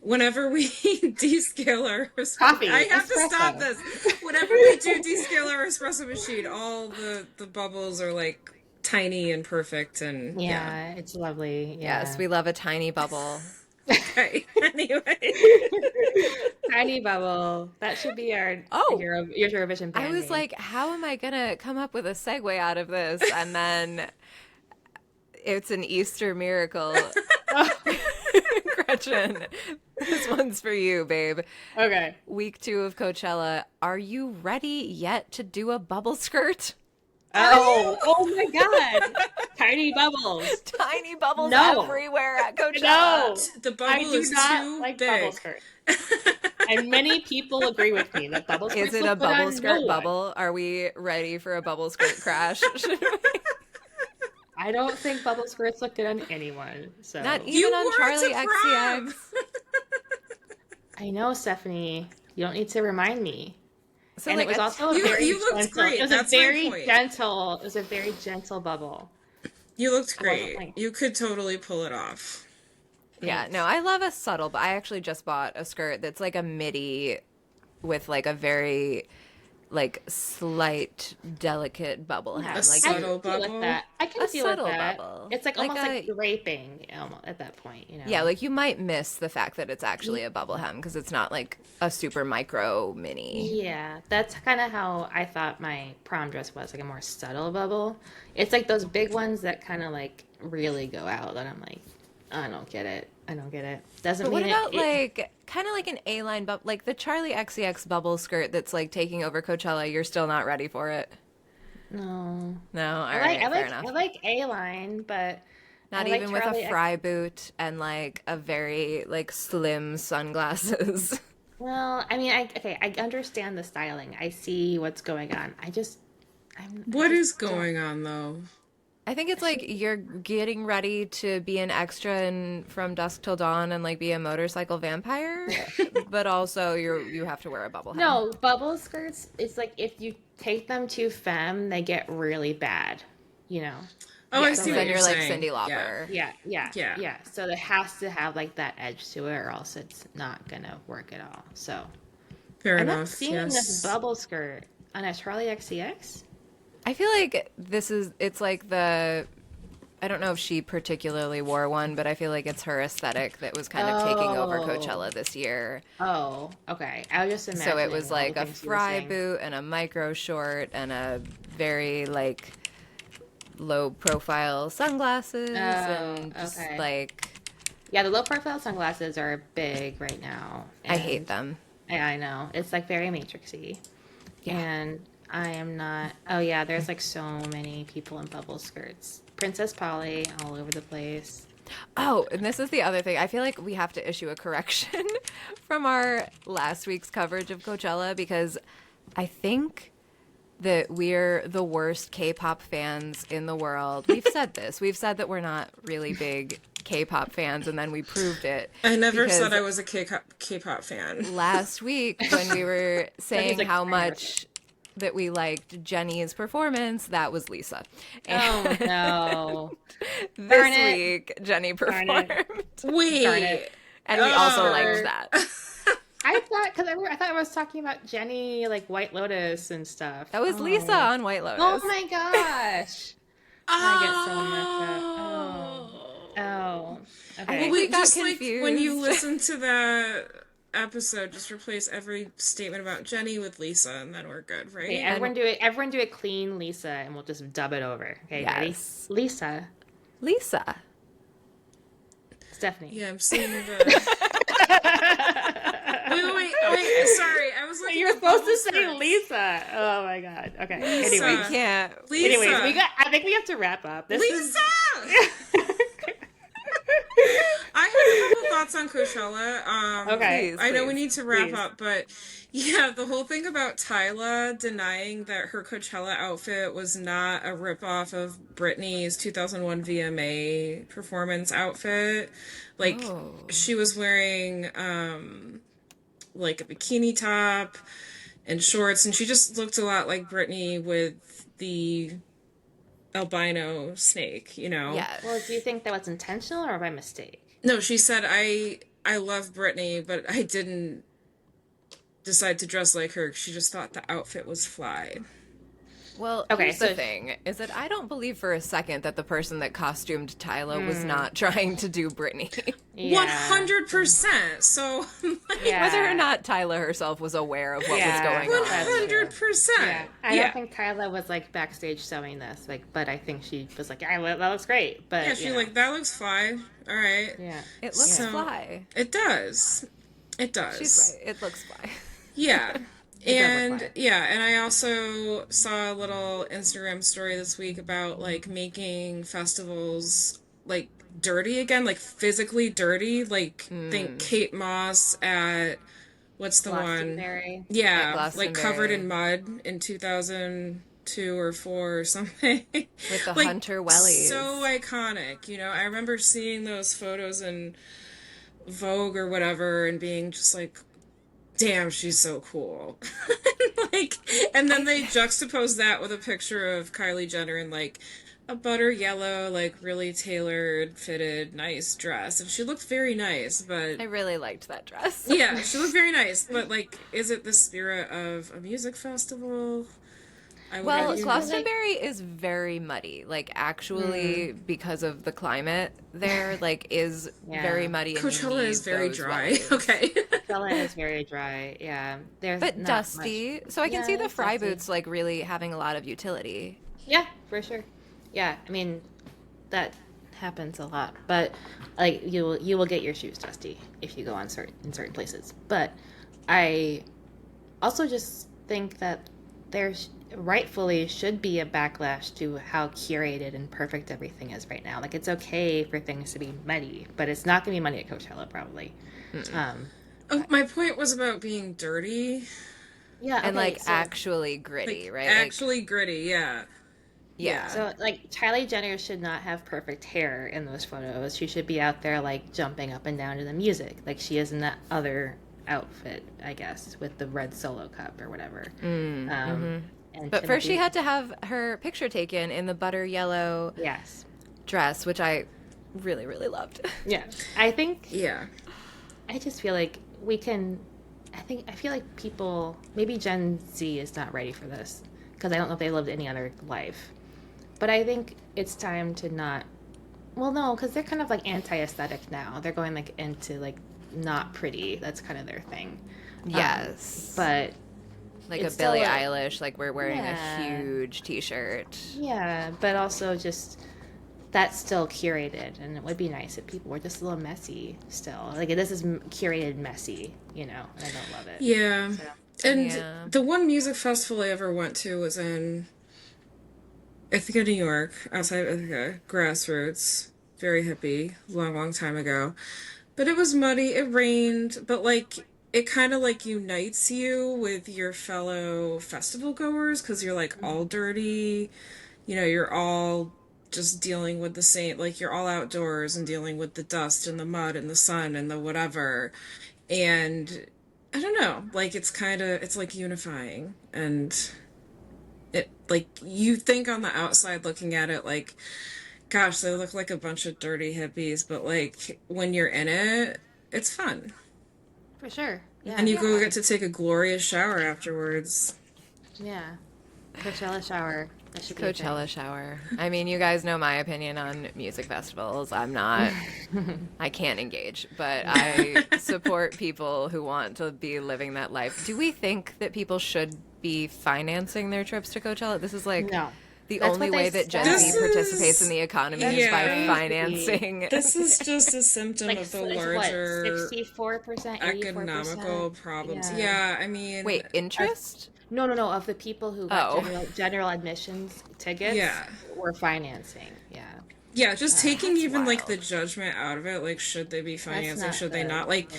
whenever we descale our I Coffee, have to stop espresso. this. Whenever we do descale our espresso machine, all the bubbles are like tiny and perfect, and yeah. Yeah, it's lovely. Yes, Yeah. we love a tiny bubble. Okay. Anyway. Tiny bubble. That should be our Oh, Eurovision I band was name. like, how am I gonna come up with a segue out of this? And then it's an Easter miracle. Gretchen, this one's for you, babe. Okay. Week 2 of Coachella. Are you ready yet to do a bubble skirt? Are you? Oh my God. Tiny bubbles. Tiny bubbles No. everywhere at Coachella. No. The I bubble do is not too like bubble big. skirts. And many people agree with me that bubble Is skirts it a look good bubble on no skirt one. bubble? Are we ready for a bubble skirt crash? Should we? I don't think bubble skirts look good on anyone. Not So You even on wore it Charlie to prom. XCX. I know, Stephanie. You don't need to remind me. So And it like was a also a very You looked gentle. It great. was a That's my very point. gentle. It was a very gentle bubble. You looked I wasn't great. like, You could totally pull it off. yeah, no, thanks. I love a subtle, but I actually just bought a skirt that's like a midi with like a very like slight delicate bubble Yeah, A hem. Like I you subtle can deal with bubble. that. I can a deal with subtle that. bubble. It's like Like almost like a draping at that point, you yeah, know. like you might miss the fact that it's actually a bubble hem because it's not like a super micro mini. Yeah, that's kind of how I thought my prom dress was, like a more subtle bubble. It's like those big ones that kind of like really go out that I'm like, I don't get it. I don't get it. Doesn't But what mean it, about it like kind of like an A-line bubble, like the Charlie XCX bubble skirt that's like taking over Coachella? You're still not ready for it? no. No, all I like I right, fair like I enough. like A-line, but I Not like even with a Charlie X. fry boot and like a very like slim sunglasses. Well, I mean, I understand the styling. I see what's going on. I What just is don't. going on though? I think it's like you're getting ready to be an extra in From Dusk Till Dawn and like be a motorcycle vampire, but also you have to wear a bubble hem. No, bubble skirts, it's like if you take them too femme, they get really bad, you know? Oh, I Yes, So see because what then like, you're you're like saying. Cyndi Yeah. Lauper. Yeah. yeah. So it has to have like that edge to it, or else it's not gonna work at all. So Fair I'm not enough. seeing this Yes. bubble skirt on a Charlie XCX. I feel like it's like the I don't know if she particularly wore one, but I feel like it's her aesthetic that was kind of taking over Oh, Coachella this year. oh, okay. I was just So it imagining was all the like a things you were fry saying. boot and a micro short and a very like low profile sunglasses Oh, and just okay. like Yeah, the low profile sunglasses are big right now, I hate and them. I know it's like very matrixy. Yeah. And I am not. Oh yeah, there's like so many people in bubble skirts. Princess Polly all over the place. Oh, and this is the other thing. I feel like we have to issue a correction from our last week's coverage of Coachella because I think that we're the worst K-pop fans in the world. We've said this. We've said that we're not really big K-pop fans, and then we proved it I never said because I was a K-pop fan. last week when we were But he's saying like how kind of. much that we liked Jenny's performance, that was Lisa. Oh And no! Darn this it! week, Jenny Darn it! performed, Darn it! Wait. and we also liked Oh. that. I thought because I thought I was talking about Jenny like White Lotus and stuff. That was Lisa Oh. on White Oh Lotus. my gosh! I get so messed up. Oh. Oh. I Okay. think Well, we wait, got just like when you confused. listen to that episode, just replace every statement about Jenny with Lisa, and then we're good, Okay, right? And everyone do a clean Lisa and we'll just dub it over. Okay, ready? yes, Lisa, Lisa. Stephanie. Yeah, I'm seeing the. Wait. Sorry, I was looking You were at supposed bubble to say skirts. Lisa. Oh my god. Okay. Lisa. We Anyways. can't. Anyways, Lisa. I think we have to wrap up. This is Lisa. I have a couple thoughts on Coachella. Okay. Please, I know we please. need to wrap Please. up, but yeah, the whole thing about Tyla denying that her Coachella outfit was not a ripoff of Britney's 2001 VMA performance outfit. Like, Oh. she was wearing, like a bikini top and shorts, and she just looked a lot like Britney with the albino snake, you know? Yes. Well, do you think that was intentional or by mistake? No, she said, I love Britney, but I didn't decide to dress like her. She just thought the outfit was fly. Well, Okay, here's the so thing, is that I don't believe for a second that the person that costumed Tyla was not trying to do Britney. yeah, 100%. So, yeah. Whether or not Tyla herself was aware of what was going on. That's true. 100%. Yeah, I don't think Kyla was like backstage sewing this, like, but I think she was like, "Yeah, that looks great." But Yeah, she's like, that looks fly. All right. yeah, It looks So- fly. It does. It does. She's right. It looks fly. Yeah. does look And fly. yeah, and I also saw a little Instagram story this week about like making festivals like dirty again, like physically dirty. Like think Kate Moss at what's the one? Glastonbury. Yeah, At like covered Glastonbury. in mud in 2002 or 4 or something. With the Like, Hunter Wellies. so iconic, you know. I remember seeing those photos in Vogue or whatever and being just like, damn, she's so cool. Like, and then they juxtapose that with a picture of Kylie Jenner in like a butter yellow, like really tailored, fitted, nice dress. And she looked very nice, but I really liked that dress. yeah, she looked very nice. But like, is it the spirit of a music festival? I would Well, argue. Glastonbury is very muddy. Like, actually, because of the climate there, like, is Yeah. very muddy. And you Coachella need is very those dry. waves. Okay. Coachella is very dry. Yeah, there's But not dusty. much. So I can Yeah, see the it's fry dusty. boots, like, really having a lot of utility. Yeah, for sure. Yeah, I mean, that happens a lot, but like you will get your shoes dusty if you go on certain places. But I also just think that there's rightfully should be a backlash to how curated and perfect everything is right now. Like it's okay for things to be muddy, but it's not going to be muddy at Coachella probably. Oh, my point was about being dirty. Yeah, And, okay, like, so- actually gritty, Like, right? actually gritty, yeah. yeah. So, like, Kylie Jenner should not have perfect hair in those photos. She should be out there, like, jumping up and down to the music, like she is in that other outfit, I guess, with the red solo cup or whatever. And But first, she Timothy- had to have her picture taken in the butter yellow Yes. dress, which I really, really loved. Yeah. I think, Yeah. I just feel like we can, I feel like people, maybe Gen Z is not ready for this, because I don't know if they lived any other life. But I think it's time to not, well, no, because they're kind of like anti-aesthetic now. They're going like into like not pretty. That's kind of their thing. Yes. But Like it's a Billie still Eilish, like we're wearing Yeah. a huge t-shirt. yeah, but also just that's still curated, and it would be nice if people were just a little messy still. Like this is curated messy, you know, and I don't love it. Yeah. So, And Yeah. the one music festival I ever went to was in Ithaca, New York, outside of Ithaca, Grassroots. Very hippie, long, long time ago. But it was muddy, it rained, but like it kind of like unites you with your fellow festival goers because you're like all dirty. You know, you're all just dealing with the same, like you're all outdoors and dealing with the dust and the mud and the sun and the whatever. And I don't know, like it's like unifying. And it, like, you think on the outside looking at it, like, gosh, they look like a bunch of dirty hippies, but like when you're in it, it's fun. for sure. Yeah. And you go get to take a glorious shower afterwards. Yeah. Coachella shower. That should be a thing. Coachella shower. I mean, you guys know my opinion on music festivals. I'm not, I can't engage, but I support people who want to be living that life. Do we think that people should be financing their trips to Coachella? This is like No. the That's only what way they that Gen said. Z This participates is- in the economy Yeah. is by Crazy. financing. This is just a symptom Like of the it's larger what, 64%, 84%? economical problems. Yeah. Yeah, I mean, Wait, interest? No, of the people who got Oh. general admissions tickets Yeah. were financing. Yeah. yeah, just taking that's even like wild. the judgment out of it, like should they be financing, not should they good. not? Like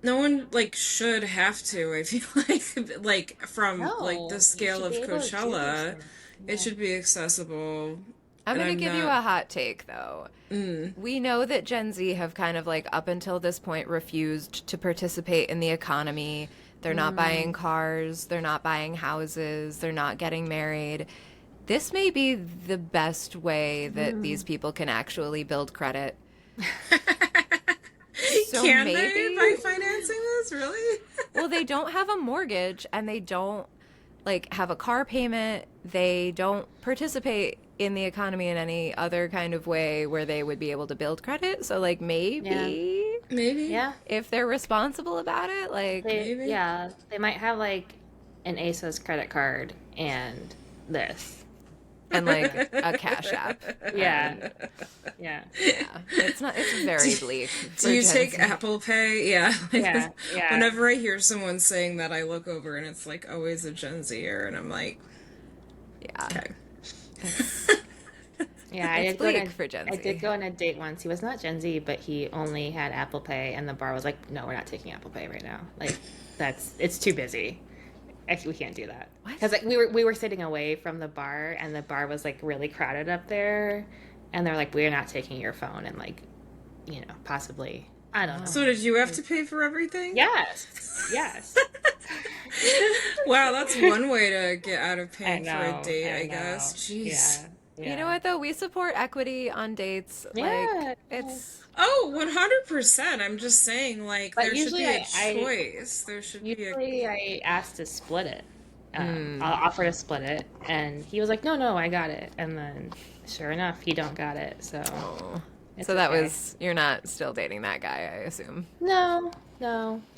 no one like should have to. I feel like from like No, the you scale should of be able to do these Coachella, things. it should be accessible. I'm And going I'm to give you not- a hot take, though. We know that Gen Z have kind of like up until this point refused to participate in the economy. They're not buying cars, they're not buying houses, they're not getting married. this may be the best way that these people can actually build credit. So Can maybe they by financing this? Really? well, they don't have a mortgage and they don't like have a car payment. They don't participate in the economy in any other kind of way where they would be able to build credit. So like maybe Yeah. if they're responsible about it, like Maybe. Yeah. They might have like an ASOS credit card and this. and like a Cash App. Yeah. Yeah. It's very bleak. Do you for take Gen Z. Apple Pay? Yeah. Yeah. Yeah. Whenever I hear someone saying that, I look over and it's like always a Gen Zer, and I'm like, Yeah. okay. Yeah, I It's did go bleak on, for Gen I Z. did go on a date once. He was not Gen Z, but he only had Apple Pay, and the bar was like, "No, we're not taking Apple Pay right now. Like, it's too busy. Actually, we can't do that." What? Because like we were sitting away from the bar, and the bar was like really crowded up there, and they're like, "We're not taking your phone," and like, possibly, I don't know. So did you have to pay for everything? Yes. Wow, that's one way to get out of paying for know, a date, I know. guess. Jeez. Yeah. You know what though? We support equity on dates. Yeah. Like it's Oh, 100%. I'm just saying, like, But there should be usually a I- choice. There should be a... Usually, I asked to split it. I'll offer to split it, and he was like, "No, I got it." And then, sure enough, he don't got it. So, it's so that okay. was you're not still dating that guy, I assume. No.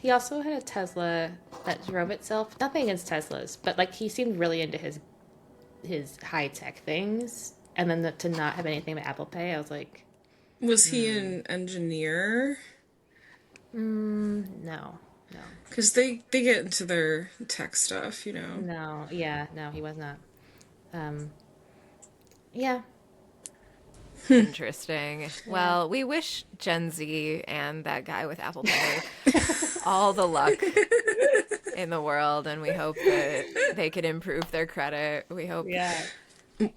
He also had a Tesla that drove itself. Nothing against Teslas, but like he seemed really into his high tech things, and then to not have anything but Apple Pay, I was like, Was he an engineer? no. Because they get into their tech stuff, you know. No, yeah, no, he was not. Yeah. Interesting. Well, we wish Gen Z and that guy with Apple Pay all the luck in the world, and we hope that they can improve their credit. We hope Yeah.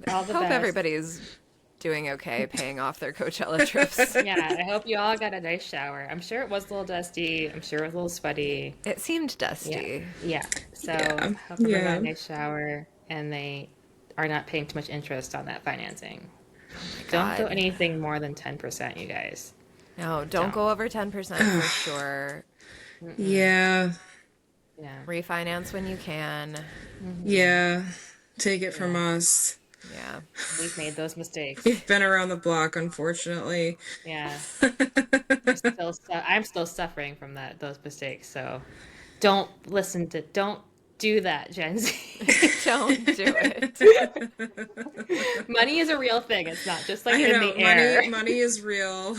All the hope best. everybody's doing okay paying off their Coachella trips. Yeah, I hope you all got a nice shower. I'm sure it was a little dusty. I'm sure it was a little sweaty. It seemed dusty. Yeah. So Yeah. hope everyone got Yeah. a nice shower and they are not paying too much interest on that financing. Don't go God. anything more than 10%, you guys. No, don't go over 10% for sure. Yeah. Yeah. Refinance when you can. Yeah. Take it from us. Yeah. We've made those mistakes. We've been around the block, unfortunately. Yeah. I'm still suffering from those mistakes. So don't do that, Gen Z. Don't do it. Money is a real thing. It's not just like I in know, the air. money is real.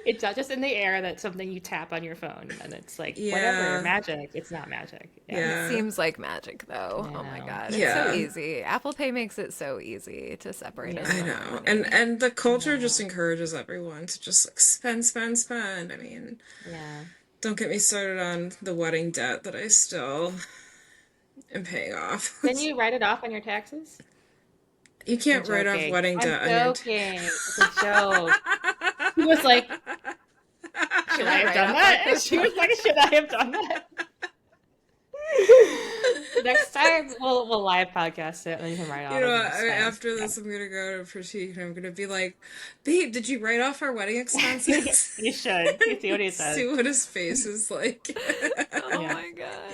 It's not just in the air. That's something you tap on your phone, and it's like Yeah. whatever magic. It's not magic. Yeah. Seems like magic though. Oh my know. God. It's Yeah. so easy. Apple Pay makes it so easy to separate it. I know. And the culture just encourages everyone to just like spend. I mean, Yeah. don't get me started on the wedding debt that I still am paying off. Then you write it off on your taxes. You can't I'm write off joking. wedding debt I'm on your joking. It's a joke. He was like, "Should I have done that?" She was like, "Should I have done that?" Next time we'll live podcast it and you can write off. You know, after this, I'm gonna go to Pratik and I'm gonna be like, "Babe, did you write off our wedding expenses?" You should. You see what he says. See what his face is like. Oh Yeah. my God.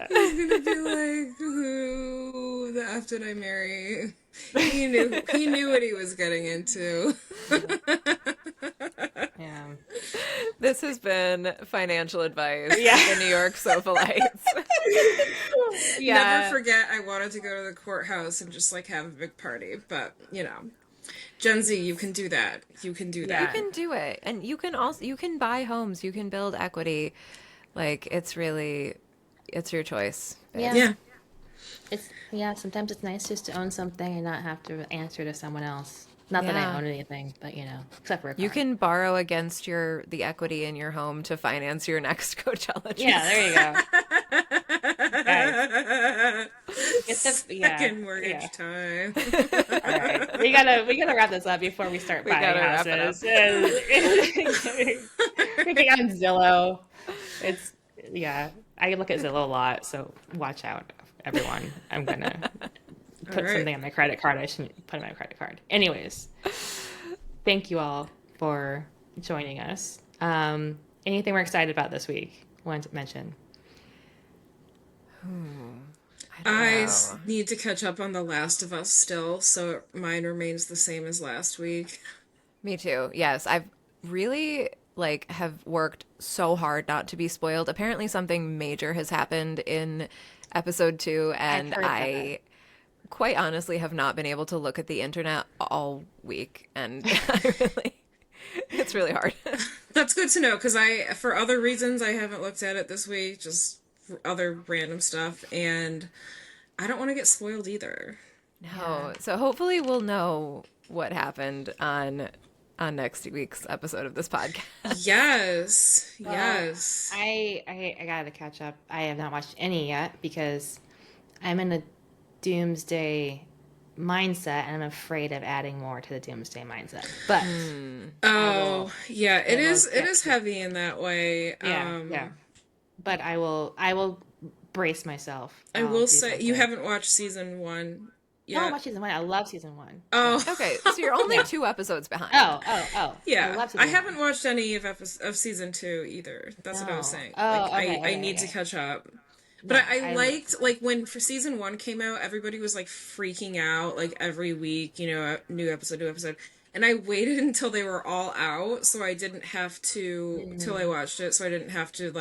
He's gonna be like, "Who the f did I marry?" He knew what he was getting into. Yeah. This has been financial advice Yeah. from the New York Sofalites. Yeah. Never forget, I wanted to go to the courthouse and just like have a big party, but you know, Gen Z, you can do that. You can do You that. can do it. And you can buy homes, you can build equity. Like it's your choice. Yeah. Yeah. Sometimes it's nice just to own something and not have to answer to someone else. Not that Yeah. I own anything, but except for a car. You can borrow against the equity in your home to finance your next Coachella trip. Yeah, there you go. Guys, Second mortgage time. All right. We gotta wrap this up before we start buying gotta wrap it houses. Clicking on Zillow. I look at Zillow a lot, so watch out, everyone. I'm gonna put something on my credit card I shouldn't put on my credit card. Anyways, thank you all for joining us. Anything we're excited about this week? Want to mention? I need to catch up on The Last of Us still, so mine remains the same as last week. Me too. Yes, I've really have worked so hard not to be spoiled. Apparently something major has happened in episode 2, and I quite honestly have not been able to look at the internet all week, and it's really hard. That's good to know, because for other reasons, I haven't looked at it this week, just for other random stuff, and I don't want to get spoiled either. No, so hopefully we'll know what happened on next week's episode of this podcast. Yes, Well, yes. I gotta catch up. I have not watched any yet because I'm in a doomsday mindset and I'm afraid of adding more to the doomsday mindset. But Oh, yeah, it is heavy in that way. yeah. But I will brace myself. I I'll will do say, something. you haven't watched season 1 No, yet. I watched season 1. I love season 1. Oh, Okay, so you're only 2 episodes behind. Oh. yeah. I love season I 1. haven't watched any of season 2 either. That's what I was saying. Oh, I need to catch up. But I liked, when for season 1 came out, everybody was freaking out every week, new episode. And I waited until they were all out, so I didn't have to, till I watched it, so I didn't have to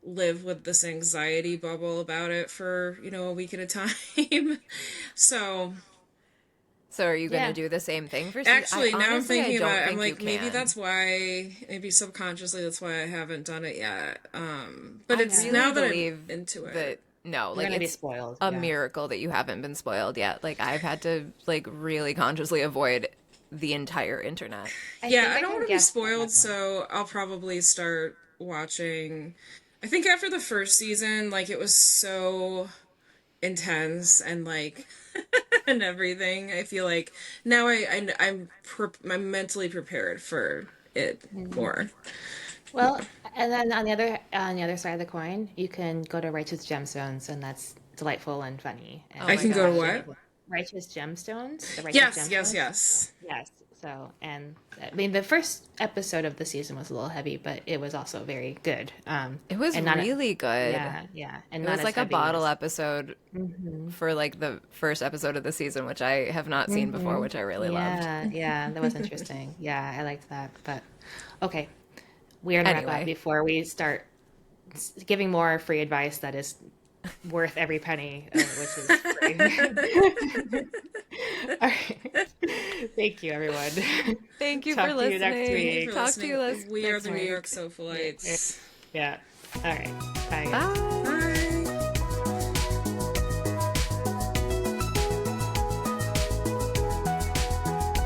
live with this anxiety bubble about it for, a week at a time. So are you going to do the same thing for season? actually, now I'm thinking about it, I'm maybe can. that's why, maybe subconsciously that's why I haven't done it yet. But I it's really now that believe I'm into it. that no, You're gonna be it's spoiled. a miracle that you haven't been spoiled yet. I've had to really consciously avoid the entire internet. I don't can want to be guess spoiled, that. so I'll probably start watching. I think after the first season, it was so intense and and everything. I feel like now I'm mentally prepared for it more. Well, and then on the other side of the coin, you can go to Righteous Gemstones, and that's delightful and funny. And I can go to what? Righteous Gemstones. The Righteous Gemstones. Yes. So, and I mean, the first episode of the season was a little heavy, but it was also very good. It was really good. Yeah. And it was a bottle episode for the first episode of the season, which I have not seen before, which I really loved. Yeah, that was interesting. Yeah, I liked that. But okay, we are gonna wrap up before we start giving more free advice that is worth every penny, which is free. All right. Thank you, everyone. Thank you for listening. Thank you for Talk to you listening. We are the New week. York Sofalites. Yeah. All right. Bye. Bye.